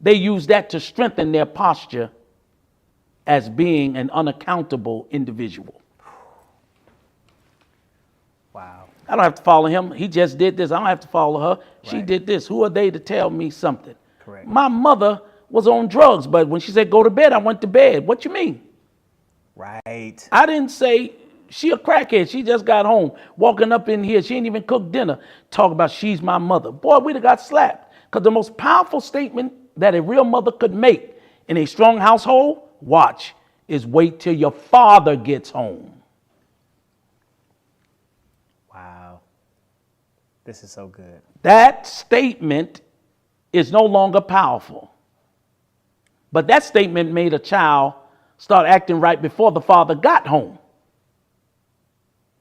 they use that to strengthen their posture as being an unaccountable individual. Wow. I don't have to follow him. He just did this. I don't have to follow her. She Right. did this. Who are they to tell me something? Correct. My mother was on drugs, but when she said go to bed, I went to bed. What you mean? Right. I didn't say she a crackhead. She just got home, walking up in here. She ain't even cooked dinner. Talk about she's my mother. Boy, we'd have got slapped. Because the most powerful statement that a real mother could make in a strong household, watch, is wait till your father gets home. Wow. This is so good. That statement is no longer powerful. But that statement made a child start acting right before the father got home.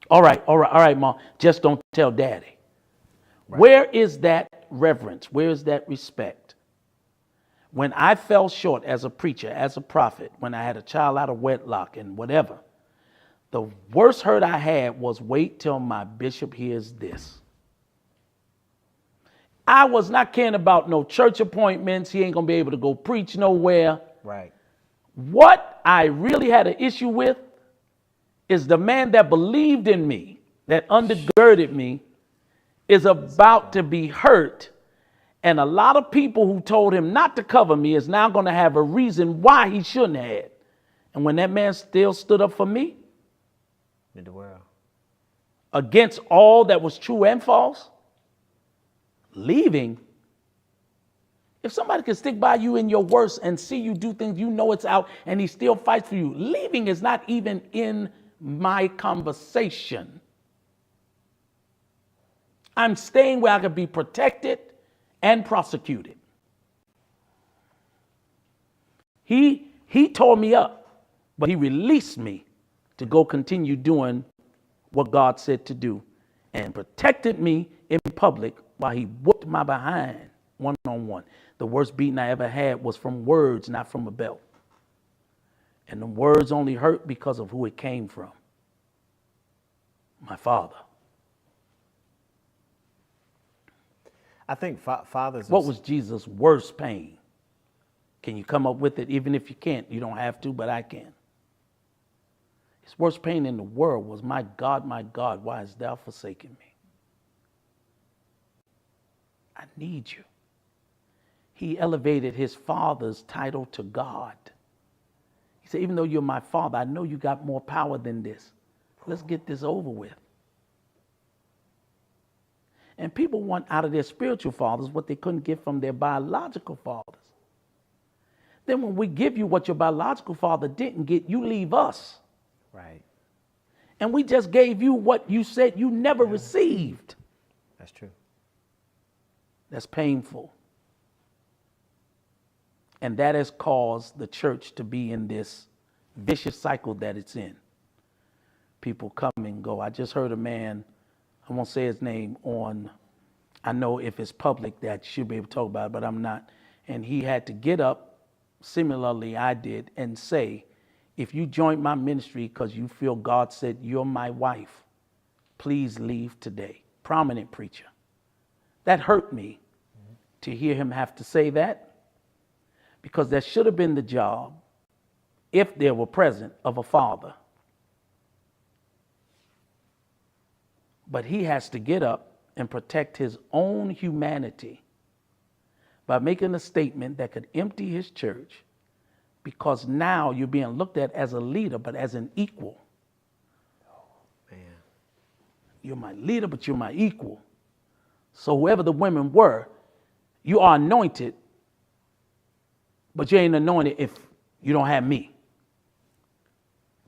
All right, Mom, just don't tell daddy. Right. Where is that reverence? Where is that respect? When I fell short as a preacher, as a prophet, when I had a child out of wedlock and whatever, the worst hurt I had was wait till my bishop hears this. I was not caring about no church appointments. He ain't going to be able to go preach nowhere. Right. What I really had an issue with is the man that believed in me, that undergirded me, is about to be hurt. And a lot of people who told him not to cover me is now going to have a reason why he shouldn't have. And when that man still stood up for me, in the world, against all that was true and false, leaving. If somebody can stick by you in your worst and see you do things you know it's out and he still fights for you, leaving is not even in my conversation. I'm staying where I can be protected and prosecuted. He tore me up, but he released me to go continue doing what God said to do and protected me in public while he whooped my behind one-on-one. The worst beating I ever had was from words, not from a belt. And the words only hurt because of who it came from. My father. I think fathers. What was Jesus' worst pain? Can you come up with it? Even if you can't, you don't have to, but I can. His worst pain in the world was, my God, why hast thou forsaken me? I need you. He elevated his father's title to God. He said, even though you're my father, I know you got more power than this. Let's get this over with. And people want out of their spiritual fathers what they couldn't get from their biological fathers. Then when we give you what your biological father didn't get, you leave us. Right. And we just gave you what you said you never received. That's true. That's painful. And that has caused the church to be in this vicious cycle that it's in. People come and go. I just heard a man, I won't say his name on, I know if it's public that should be able to talk about it, but I'm not. And he had to get up, similarly I did, and say, if you join my ministry because you feel God said you're my wife, please leave today. Prominent preacher. That hurt me to hear him have to say that, because that should have been the job, if there were present, of a father. But he has to get up and protect his own humanity by making a statement that could empty his church, because now you're being looked at as a leader, but as an equal. Man. You're my leader, but you're my equal. So whoever the women were, you are anointed, but you ain't anointed if you don't have me.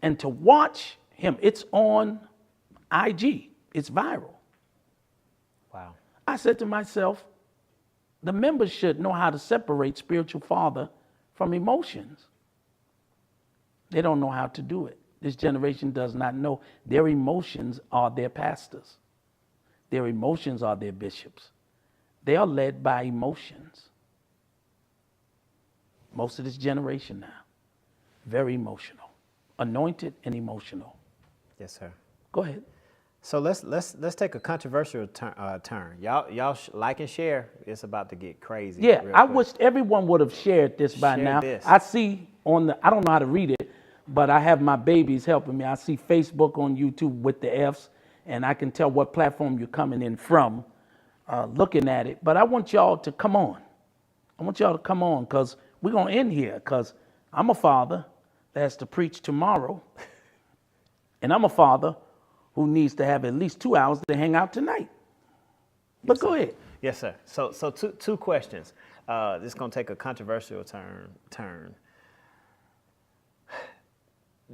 And to watch him, it's on IG, it's viral. Wow. I said to myself, the members should know how to separate spiritual father from emotions. They don't know how to do it. This generation does not know. Their emotions are their pastors. Their emotions are their bishops. They are led by emotions. Most of this generation now, very emotional, anointed and emotional. Yes, sir. Go ahead. So let's take a controversial turn. Y'all like and share. It's about to get crazy. Yeah, real I quick. wished everyone would have shared this by Share now. this. I see on the, I don't know how to read it, but I have my babies helping me. I see Facebook on YouTube with the F's, and I can tell what platform you're coming in from, looking at it. But I want y'all to come on. I want y'all to come on, because we're going to end here, because I'm a father that has to preach tomorrow, and I'm a father who needs to have at least 2 hours to hang out tonight. But go ahead. Yes, sir. So two questions. This is going to take a controversial turn.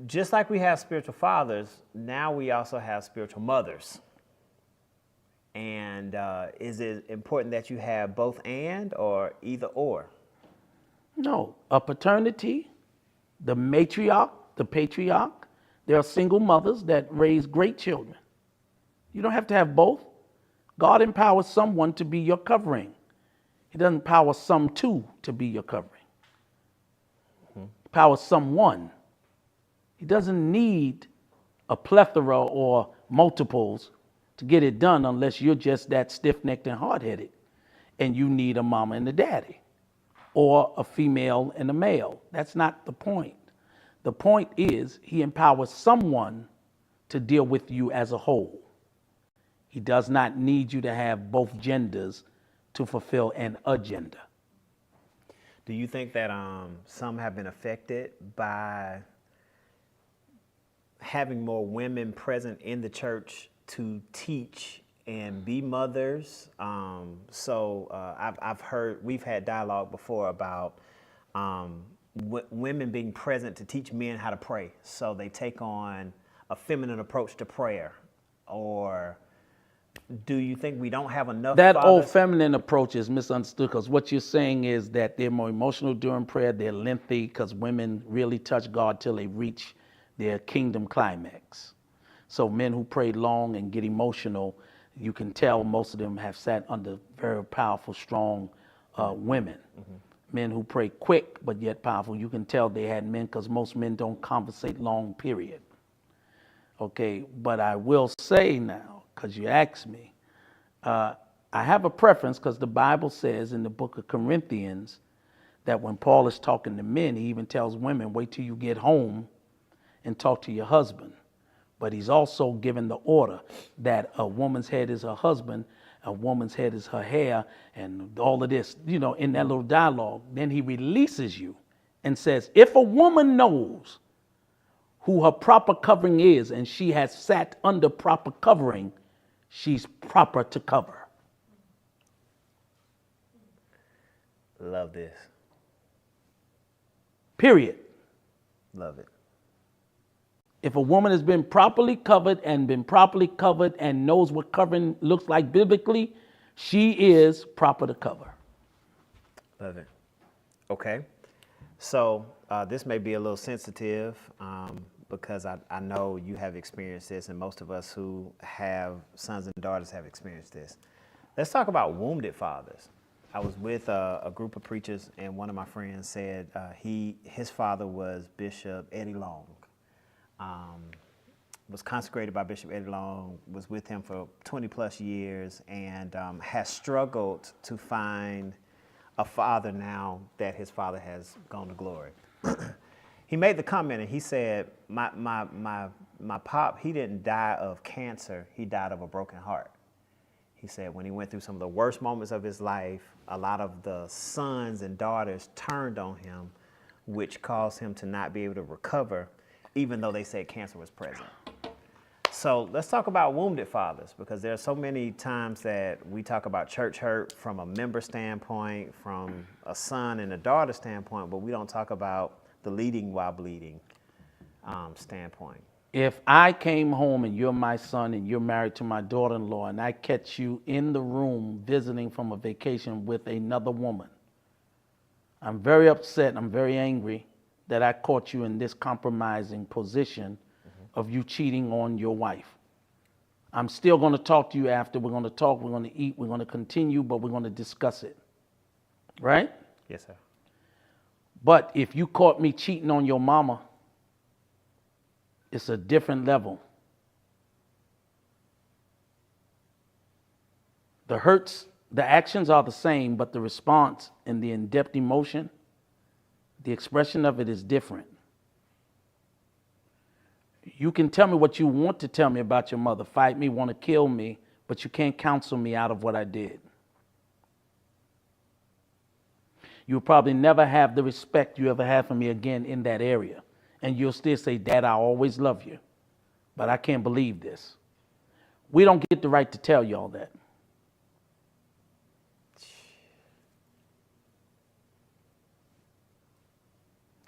Just like we have spiritual fathers, now we also have spiritual mothers. And is it important that you have both and or either or? No, a paternity, the matriarch, the patriarch, there are single mothers that raise great children. You don't have to have both. God empowers someone to be your covering. He doesn't empower some two to be your covering. He empowers someone. He doesn't need a plethora or multiples to get it done unless you're just that stiff-necked and hard-headed and you need a mama and a daddy or a female and a male. That's not the point. The point is he empowers someone to deal with you as a whole. He does not need you to have both genders to fulfill an agenda. Do you think that some have been affected by having more women present in the church to teach and be mothers? I've heard, we've had dialogue before about women being present to teach men how to pray. So they take on a feminine approach to prayer. Or do you think we don't have enough That fathers? old feminine approach is misunderstood, because what you're saying is that they're more emotional during prayer, they're lengthy, because women really touch God till they reach their kingdom climax. So men who pray long and get emotional, you can tell most of them have sat under very powerful, strong women. Mm-hmm. Men who pray quick but yet powerful, you can tell they had men, because most men don't conversate long, period. Okay, but I will say now, because you asked me, I have a preference, because the Bible says in the book of Corinthians that when Paul is talking to men, he even tells women, wait till you get home and talk to your husband. But he's also given the order that a woman's head is her husband, a woman's head is her hair, and all of this, in that little dialogue. Then he releases you and says, if a woman knows who her proper covering is, and she has sat under proper covering, she's proper to cover. Love this. Period. Love it. If a woman has been properly covered and knows what covering looks like biblically, she is proper to cover. Love it. Okay. So this may be a little sensitive because I know you have experienced this, and most of us who have sons and daughters have experienced this. Let's talk about wounded fathers. I was with a group of preachers, and one of my friends said his father was Bishop Eddie Long. Was consecrated by Bishop Eddie Long, was with him for 20 plus years, and has struggled to find a father now that his father has gone to glory. He made the comment, and he said, my pop, he didn't die of cancer, he died of a broken heart. He said when he went through some of the worst moments of his life, a lot of the sons and daughters turned on him, which caused him to not be able to recover, even though they said cancer was present. So let's talk about wounded fathers, because there are so many times that we talk about church hurt from a member standpoint, from a son and a daughter standpoint, but we don't talk about the leading while bleeding. standpoint. If I came home and you're my son and you're married to my daughter-in-law and I catch you in the room visiting from a vacation with another woman, I'm very upset, I'm very angry that I caught you in this compromising position of you cheating on your wife. I'm still going to talk to you after. We're going to talk, we're going to eat, we're going to continue, but we're going to discuss it. Right? Yes, sir. But if you caught me cheating on your mama, it's a different level. The hurts, the actions are the same, but the response and the in-depth emotion, the expression of it is different. You can tell me what you want to tell me about your mother, fight me, want to kill me, but you can't counsel me out of what I did. You'll probably never have the respect you ever had for me again in that area. And you'll still say, Dad, I always love you, but I can't believe this. We don't get the right to tell y'all that.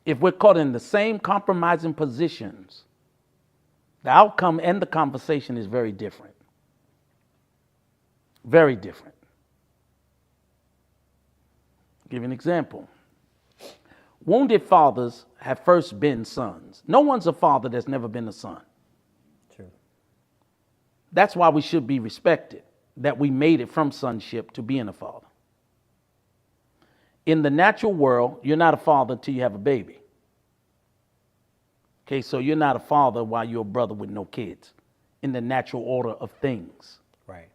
If we're caught in the same compromising positions, the outcome and the conversation is very different. Very different. I'll give you an example. Wounded fathers have first been sons. No one's a father that's never been a son. True. That's why we should be respected, that we made it from sonship to being a father. In the natural world, you're not a father until you have a baby. Okay, so you're not a father while you're a brother with no kids, in the natural order of things. Right.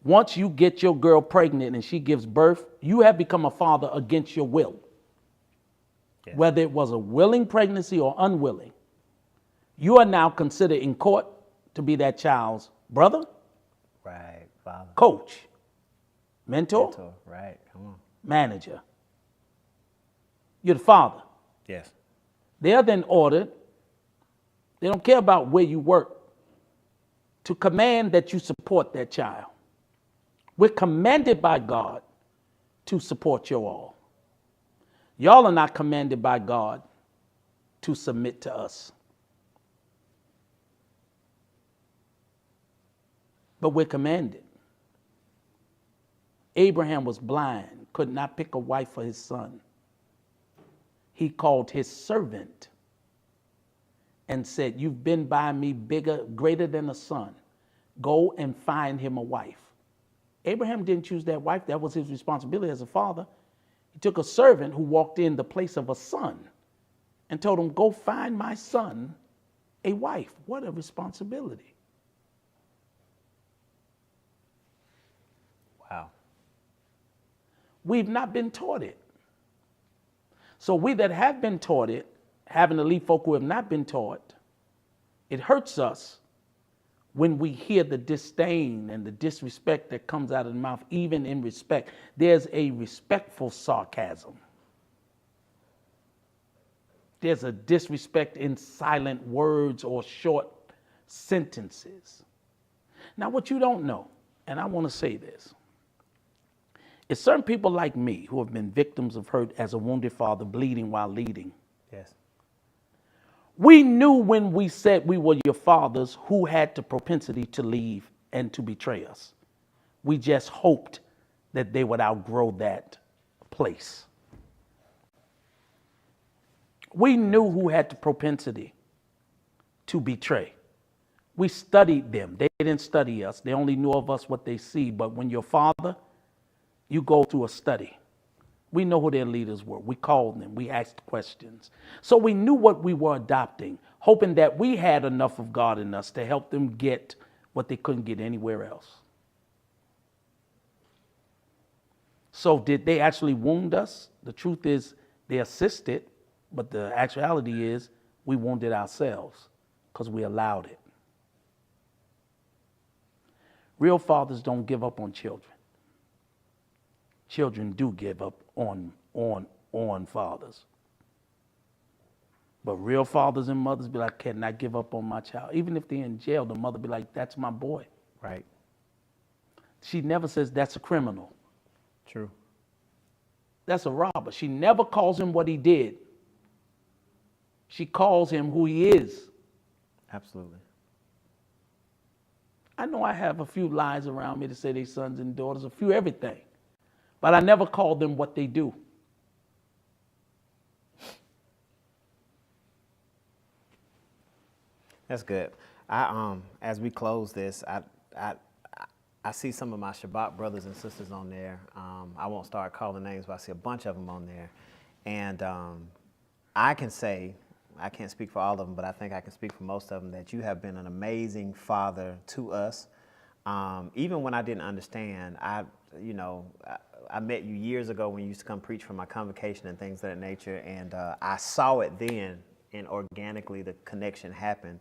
Once you get your girl pregnant and she gives birth, you have become a father against your will. Yes. Whether it was a willing pregnancy or unwilling, you are now considered in court to be that child's brother, right, father, coach, mentor, right, come on, manager. You're the father. Yes. They are then ordered, they don't care about where you work, to command that you support that child. We're commanded by God to support you all. Y'all are not commanded by God to submit to us. But we're commanded. Abraham was blind, could not pick a wife for his son. He called his servant and said, you've been by me greater than a son. Go and find him a wife. Abraham didn't choose that wife. That was his responsibility as a father. He took a servant who walked in the place of a son and told him, go find my son a wife. What a responsibility. Wow. We've not been taught it. So we that have been taught it, having to leave folk who have not been taught, it hurts us when we hear the disdain and the disrespect that comes out of the mouth, even in respect. There's a respectful sarcasm. There's a disrespect in silent words or short sentences. Now, what you don't know, and I want to say this, is certain people like me who have been victims of hurt as a wounded father, bleeding while leading. Yes. We knew when we said we were your fathers who had the propensity to leave and to betray us. We just hoped that they would outgrow that place. We knew who had the propensity to betray. We studied them. They didn't study us. They only knew of us what they see. But when you're father, you go through a study. We know who their leaders were. We called them. We asked questions. So we knew what we were adopting, hoping that we had enough of God in us to help them get what they couldn't get anywhere else. So did they actually wound us? The truth is they assisted, but the actuality is we wounded ourselves because we allowed it. Real fathers don't give up on children. Children do give up on fathers. But real fathers and mothers be like, can I give up on my child? Even if they're in jail, the mother be like, that's my boy. Right. She never says that's a criminal. True. That's a robber. She never calls him what he did. She calls him who he is. Absolutely. I know I have a few lies around me to say they sons and daughters, a few everything. But I never call them what they do. That's good. As we close this, I see some of my Shabach brothers and sisters on there. I won't start calling names, but I see a bunch of them on there. And I can say, I can't speak for all of them, but I think I can speak for most of them, that you have been an amazing father to us. Even when I didn't understand, I met you years ago when you used to come preach for my convocation and things of that nature, and I saw it then, and organically the connection happened.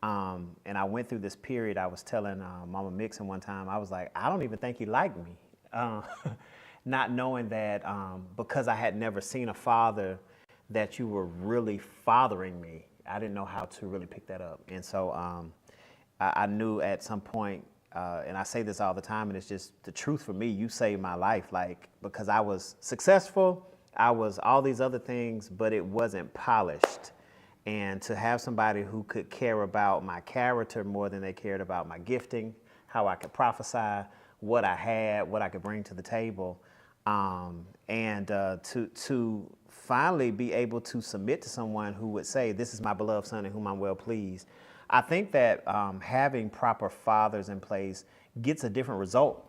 And I went through this period. I was telling Mama Mixon one time, I was like, I don't even think he liked me. Not knowing that because I had never seen a father, that you were really fathering me. I didn't know how to really pick that up. And so I knew at some point, and I say this all the time, and it's just the truth for me, you saved my life. Like, because I was successful, I was all these other things, but it wasn't polished. And to have somebody who could care about my character more than they cared about my gifting, how I could prophesy, what I had, what I could bring to the table, and to finally be able to submit to someone who would say, this is my beloved son in whom I'm well pleased. I think that having proper fathers in place gets a different result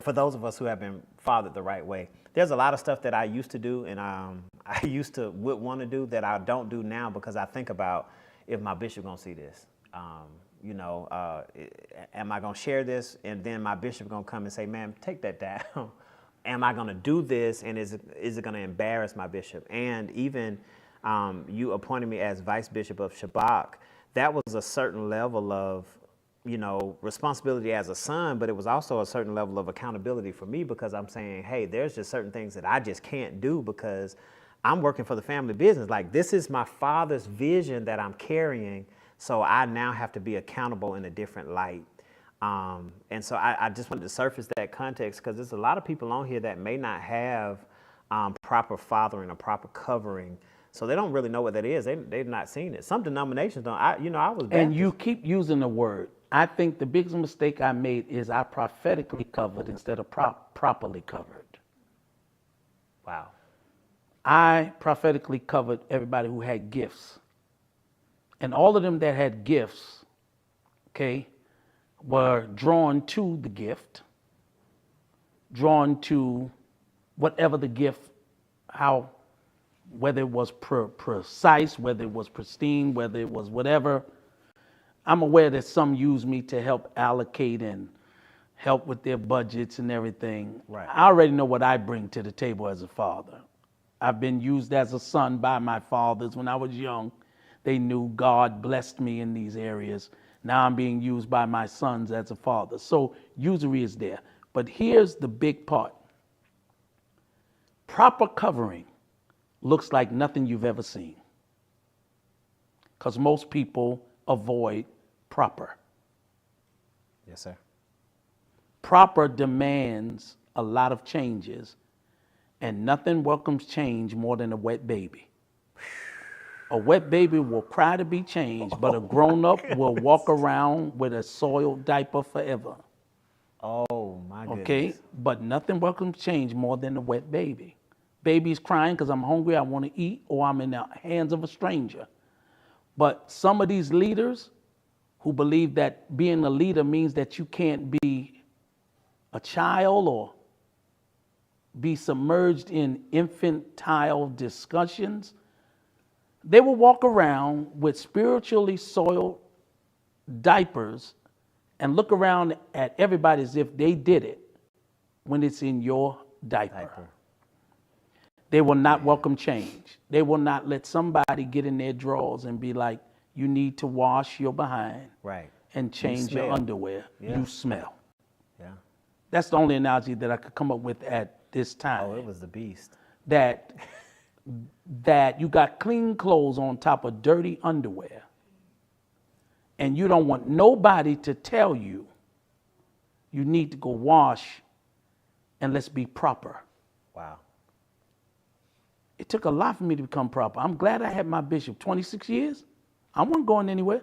for those of us who have been fathered the right way. There's a lot of stuff that I used to do and I would want to do that I don't do now, because I think about, if my bishop gonna see this, am I gonna share this? And then my bishop gonna come and say, man, take that down. Am I gonna do this? And is it gonna embarrass my bishop? And even you appointed me as vice bishop of Shabach. That was a certain level of, responsibility as a son, but it was also a certain level of accountability for me, because I'm saying, hey, there's just certain things that I just can't do because I'm working for the family business. Like, this is my father's vision that I'm carrying. So I now have to be accountable in a different light. And so I just wanted to surface that context, because there's a lot of people on here that may not have proper fathering or proper covering. So they don't really know what that is. They've not seen it. Some denominations don't. I was Baptist. And you keep using the word. I think the biggest mistake I made is I prophetically covered instead of properly covered. Wow. I prophetically covered everybody who had gifts. And all of them that had gifts, okay, were drawn to the gift, drawn to whatever the gift, whether it was precise, whether it was pristine, whether it was whatever. I'm aware that some use me to help allocate and help with their budgets and everything. Right. I already know what I bring to the table as a father. I've been used as a son by my fathers when I was young. They knew God blessed me in these areas. Now I'm being used by my sons as a father. So usury is there. But here's the big part. Proper covering looks like nothing you've ever seen, because most people avoid proper. Yes, sir. Proper demands a lot of changes, and nothing welcomes change more than a wet baby. A wet baby will cry to be changed, but a grown-up will walk around with a soiled diaper forever. Oh, my goodness. Okay? But nothing welcomes change more than a wet baby. Baby's crying because I'm hungry, I want to eat, or I'm in the hands of a stranger. But some of these leaders who believe that being a leader means that you can't be a child or be submerged in infantile discussions, they will walk around with spiritually soiled diapers and look around at everybody as if they did it when it's in your diaper. They will not welcome change. They will not let somebody get in their drawers and be like, you need to wash your behind and change your underwear. Yeah. You smell. Yeah. That's the only analogy that I could come up with at this time. Oh, it was the beast. That you got clean clothes on top of dirty underwear, and you don't want nobody to tell you you need to go wash and let's be proper. Wow. It took a lot for me to become proper. I'm glad I had my bishop 26 years. I wasn't going anywhere.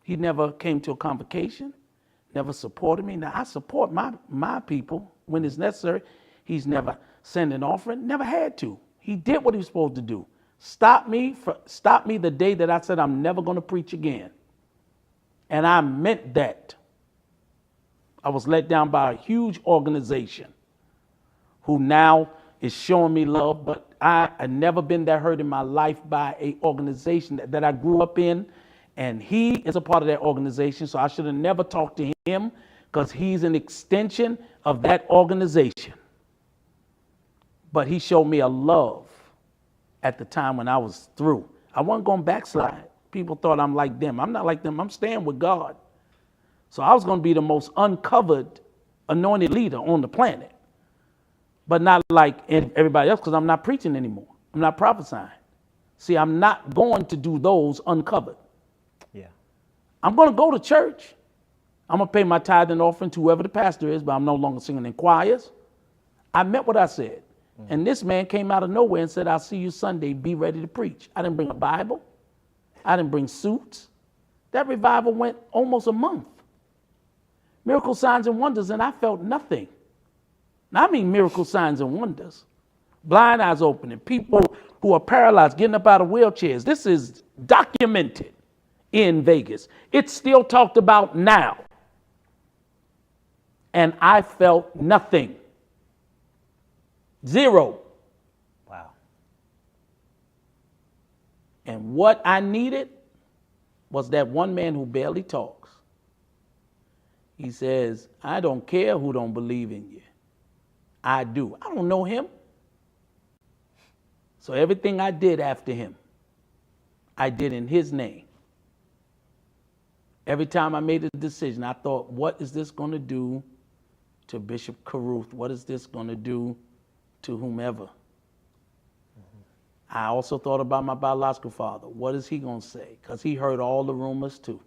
He never came to a convocation, never supported me. Now, I support my people when it's necessary. He's never sent an offering, never had to. He did what he was supposed to do. Stop me the day that I said I'm never going to preach again. And I meant that. I was let down by a huge organization who now is showing me love, but I had never been that hurt in my life by an organization that I grew up in. And he is a part of that organization, so I should have never talked to him because he's an extension of that organization. But he showed me a love at the time when I was through. I wasn't going to backslide. People thought I'm like them. I'm not like them. I'm staying with God. So I was going to be the most uncovered, anointed leader on the planet. But not like everybody else because I'm not preaching anymore. I'm not prophesying. See, I'm not going to do those uncovered. Yeah. I'm going to go to church. I'm going to pay my tithe and offering to whoever the pastor is, but I'm no longer singing in choirs. I meant what I said. Mm-hmm. And this man came out of nowhere and said, I'll see you Sunday. Be ready to preach. I didn't bring a Bible. I didn't bring suits. That revival went almost a month. Miracle signs and wonders, and I felt nothing. Now, I mean miracle signs and wonders. Blind eyes opening, people who are paralyzed getting up out of wheelchairs. This is documented in Vegas. It's still talked about now. And I felt nothing. Zero. Wow. And what I needed was that one man who barely talks. He says, I don't care who don't believe in you. I do. I don't know him. So everything I did after him, I did in his name. Every time I made a decision, I thought, what is this going to do to Bishop Caruth? What is this going to do to whomever? Mm-hmm. I also thought about my biological father. What is he going to say? Because he heard all the rumors too.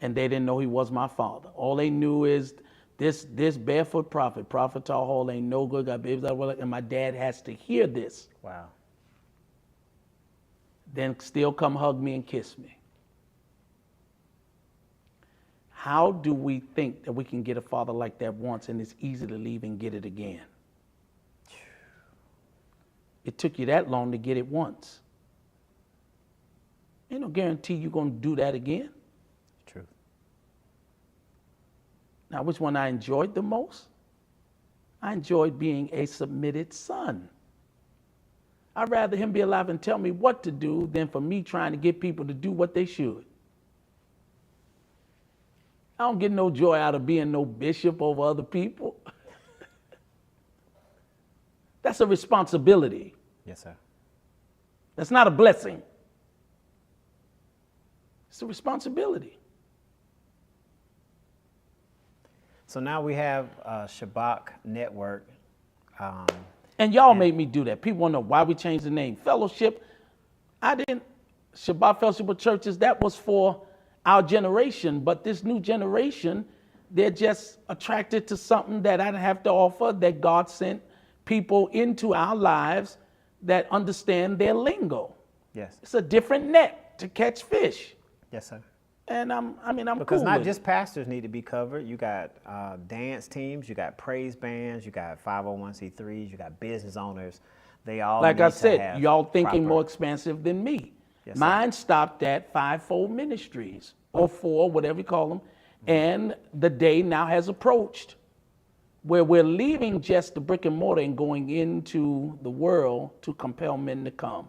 And they didn't know he was my father. All they knew is this barefoot prophet Todd Hall ain't no good, got babies out of, and my dad has to hear this. Wow. Then still come hug me and kiss me. How do we think that we can get a father like that once and it's easy to leave and get it again? It took you that long to get it once. Ain't no guarantee you're going to do that again. True. Now, which one I enjoyed the most? I enjoyed being a submitted son. I'd rather him be alive and tell me what to do than for me trying to get people to do what they should. I don't get no joy out of being no bishop over other people. That's a responsibility. Yes, sir. That's not a blessing. It's a responsibility. So now we have Shabach Network. And y'all made me do that. People want to know why we changed the name. Fellowship, Shabbat Fellowship of Churches, that was for our generation. But this new generation, they're just attracted to something that I didn't have to offer, that God sent people into our lives that understand their lingo. Yes. It's a different net to catch fish. Yes, sir. And I'm because cool not with just it. pastors need to be covered. You got dance teams, you got praise bands, you got 501c3s, you got business owners. They all Like need I to said, have y'all thinking proper- more expansive than me. Yes, sir. Mine stopped at fivefold ministries or four, whatever you call them. And the day now has approached where we're leaving just the brick and mortar and going into the world to compel men to come.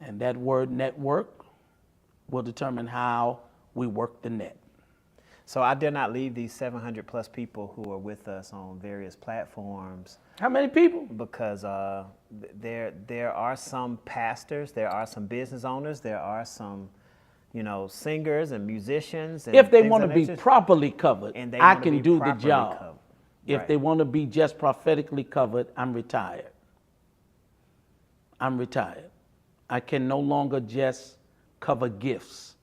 And that word network will determine how we work the net. So I dare not leave these 700 plus people who are with us on various platforms. How many people? Because there are some pastors, there are some business owners, there are some, singers and musicians. And If they things want to of that be nature. properly covered, And they I wanna be can do the properly job. covered. If Right. they want to be just prophetically covered, I'm retired. I'm retired. I can no longer just cover gifts.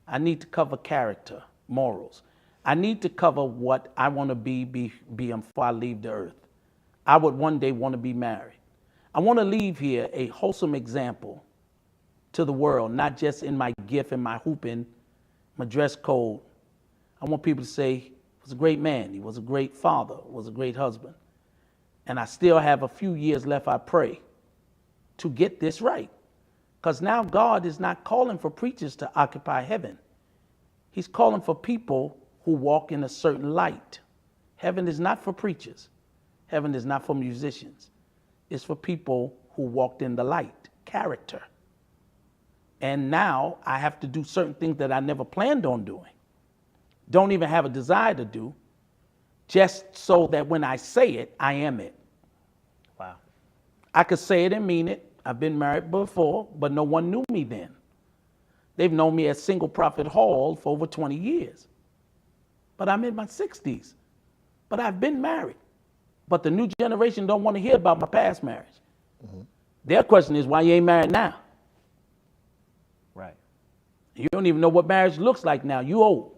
I need to cover character, morals. I need to cover what I want to be before I leave the earth. I would one day want to be married. I want to leave here a wholesome example to the world, not just in my gift and my hooping, my dress code. I want people to say, he was a great man, he was a great father, was a great husband. And I still have a few years left, I pray, to get this right. Because now God is not calling for preachers to occupy heaven. He's calling for people who walk in a certain light. Heaven is not for preachers. Heaven is not for musicians. It's for people who walked in the light, character. And now I have to do certain things that I never planned on doing. Don't even have a desire to do, just so that when I say it, I am it. Wow. I could say it and mean it. I've been married before, but no one knew me then. They've known me as Single Prophet Hall for over 20 years. But I'm in my 60s. But I've been married. But the new generation don't want to hear about my past marriage. Mm-hmm. Their question is, why you ain't married now? Right. You don't even know what marriage looks like now. You old.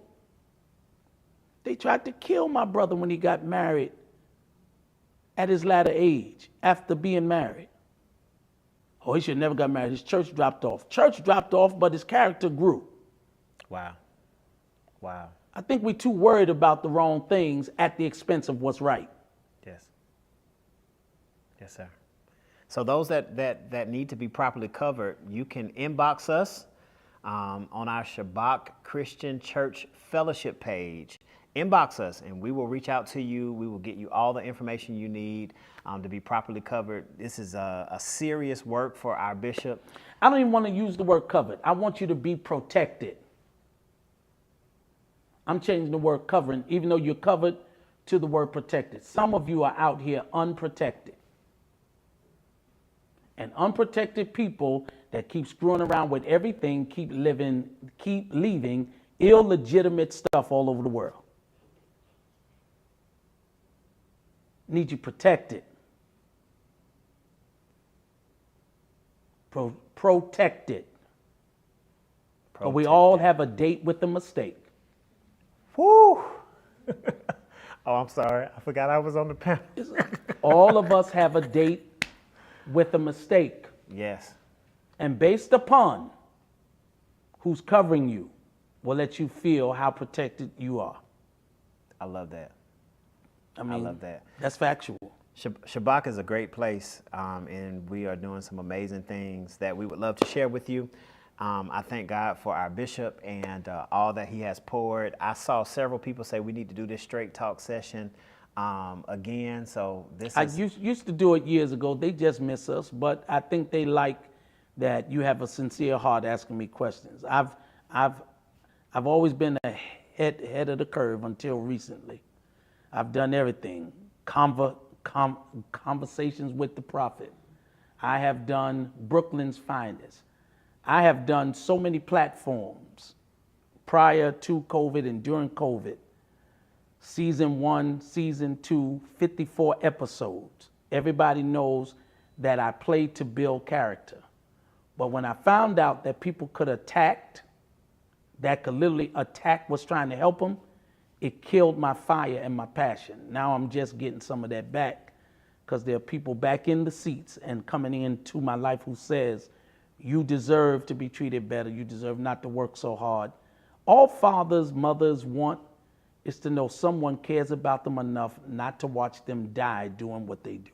They tried to kill my brother when he got married at his latter age, after being married. Oh, he should have never got married. His church dropped off. Church dropped off, but his character grew. Wow. Wow. I think we're too worried about the wrong things at the expense of what's right. Yes. Yes, sir. So those that need to be properly covered, you can inbox us on our Shabach Christian Church Fellowship page. Inbox us and we will reach out to you. We will get you all the information you need to be properly covered. This is a serious work for our bishop. I don't even want to use the word covered. I want you to be protected. I'm changing the word covering, even though you're covered, to the word protected. Some of you are out here unprotected. And unprotected people that keep screwing around with everything, keep leaving illegitimate stuff all over the world. Need you protected. Protected. But we all have a date with a mistake. Woo! Oh, I'm sorry. I forgot I was on the panel. All of us have a date with a mistake. Yes. And based upon who's covering you will let you feel how protected you are. I love that. I love that. That's factual. Shabach is a great place, and we are doing some amazing things that we would love to share with you. I thank God for our bishop and all that he has poured. I saw several people say we need to do this straight talk session again. So I used to do it years ago. They just miss us, but I think they like that you have a sincere heart asking me questions. I've always been ahead of the curve until recently. I've done everything. Conversations with the prophet. I have done Brooklyn's Finest. I have done so many platforms prior to COVID and during COVID. Season 1, Season 2, 54 episodes. Everybody knows that I played to build character. But when I found out that people could attack, that could literally attack what's trying to help them, it killed my fire and my passion. Now I'm just getting some of that back because there are people back in the seats and coming into my life who says, you deserve to be treated better. You deserve not to work so hard. All fathers, mothers want is to know someone cares about them enough not to watch them die doing what they do.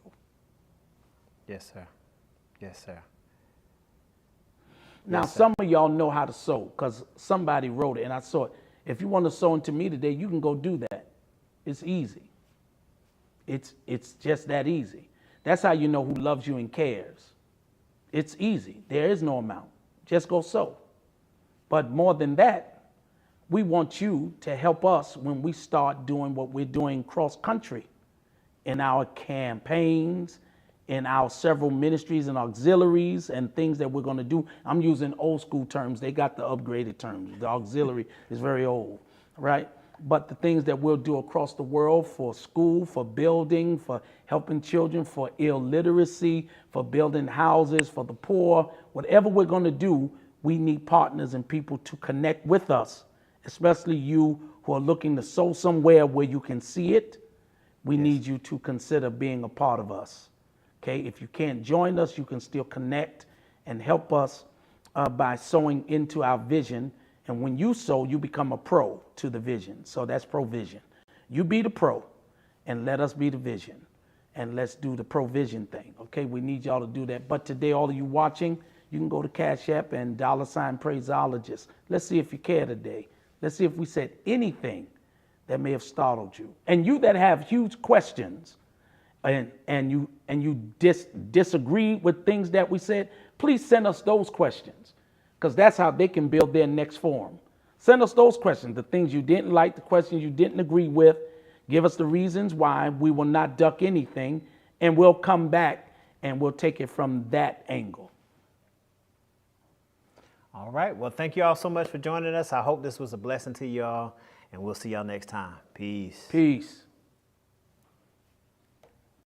Yes, sir. Yes, sir. Now, yes, sir. Some of y'all know how to sew because somebody wrote it and I saw it. If you want to sow into me today, you can go do that. It's easy. It's just that easy. That's how you know who loves you and cares. It's easy. There is no amount. Just go sow. But more than that, we want you to help us when we start doing what we're doing cross country in our campaigns, in our several ministries and auxiliaries and things that we're going to do. I'm using old school terms. They got the upgraded terms. The auxiliary is very old, right? But the things that we'll do across the world for school, for building, for helping children, for illiteracy, for building houses for the poor, whatever we're going to do, we need partners and people to connect with us, especially you who are looking to sow somewhere where you can see it, we need you to consider being a part of us. Okay, if you can't join us, you can still connect and help us by sowing into our vision. And when you sow, you become a pro to the vision. So that's provision. You be the pro and let us be the vision. And let's do the provision thing. Okay, we need y'all to do that. But today, all of you watching, you can go to Cash App and $Praiseologist. Let's see if you care today. Let's see if we said anything that may have startled you. And you that have huge questions and you disagree with things that we said, please send us those questions, because that's how they can build their next forum. Send us those questions, the things you didn't like, the questions you didn't agree with. Give us the reasons why. We will not duck anything, and we'll come back and we'll take it from that angle. All right. Well, thank you all so much for joining us. I hope this was a blessing to y'all, and we'll see y'all next time. Peace. Peace.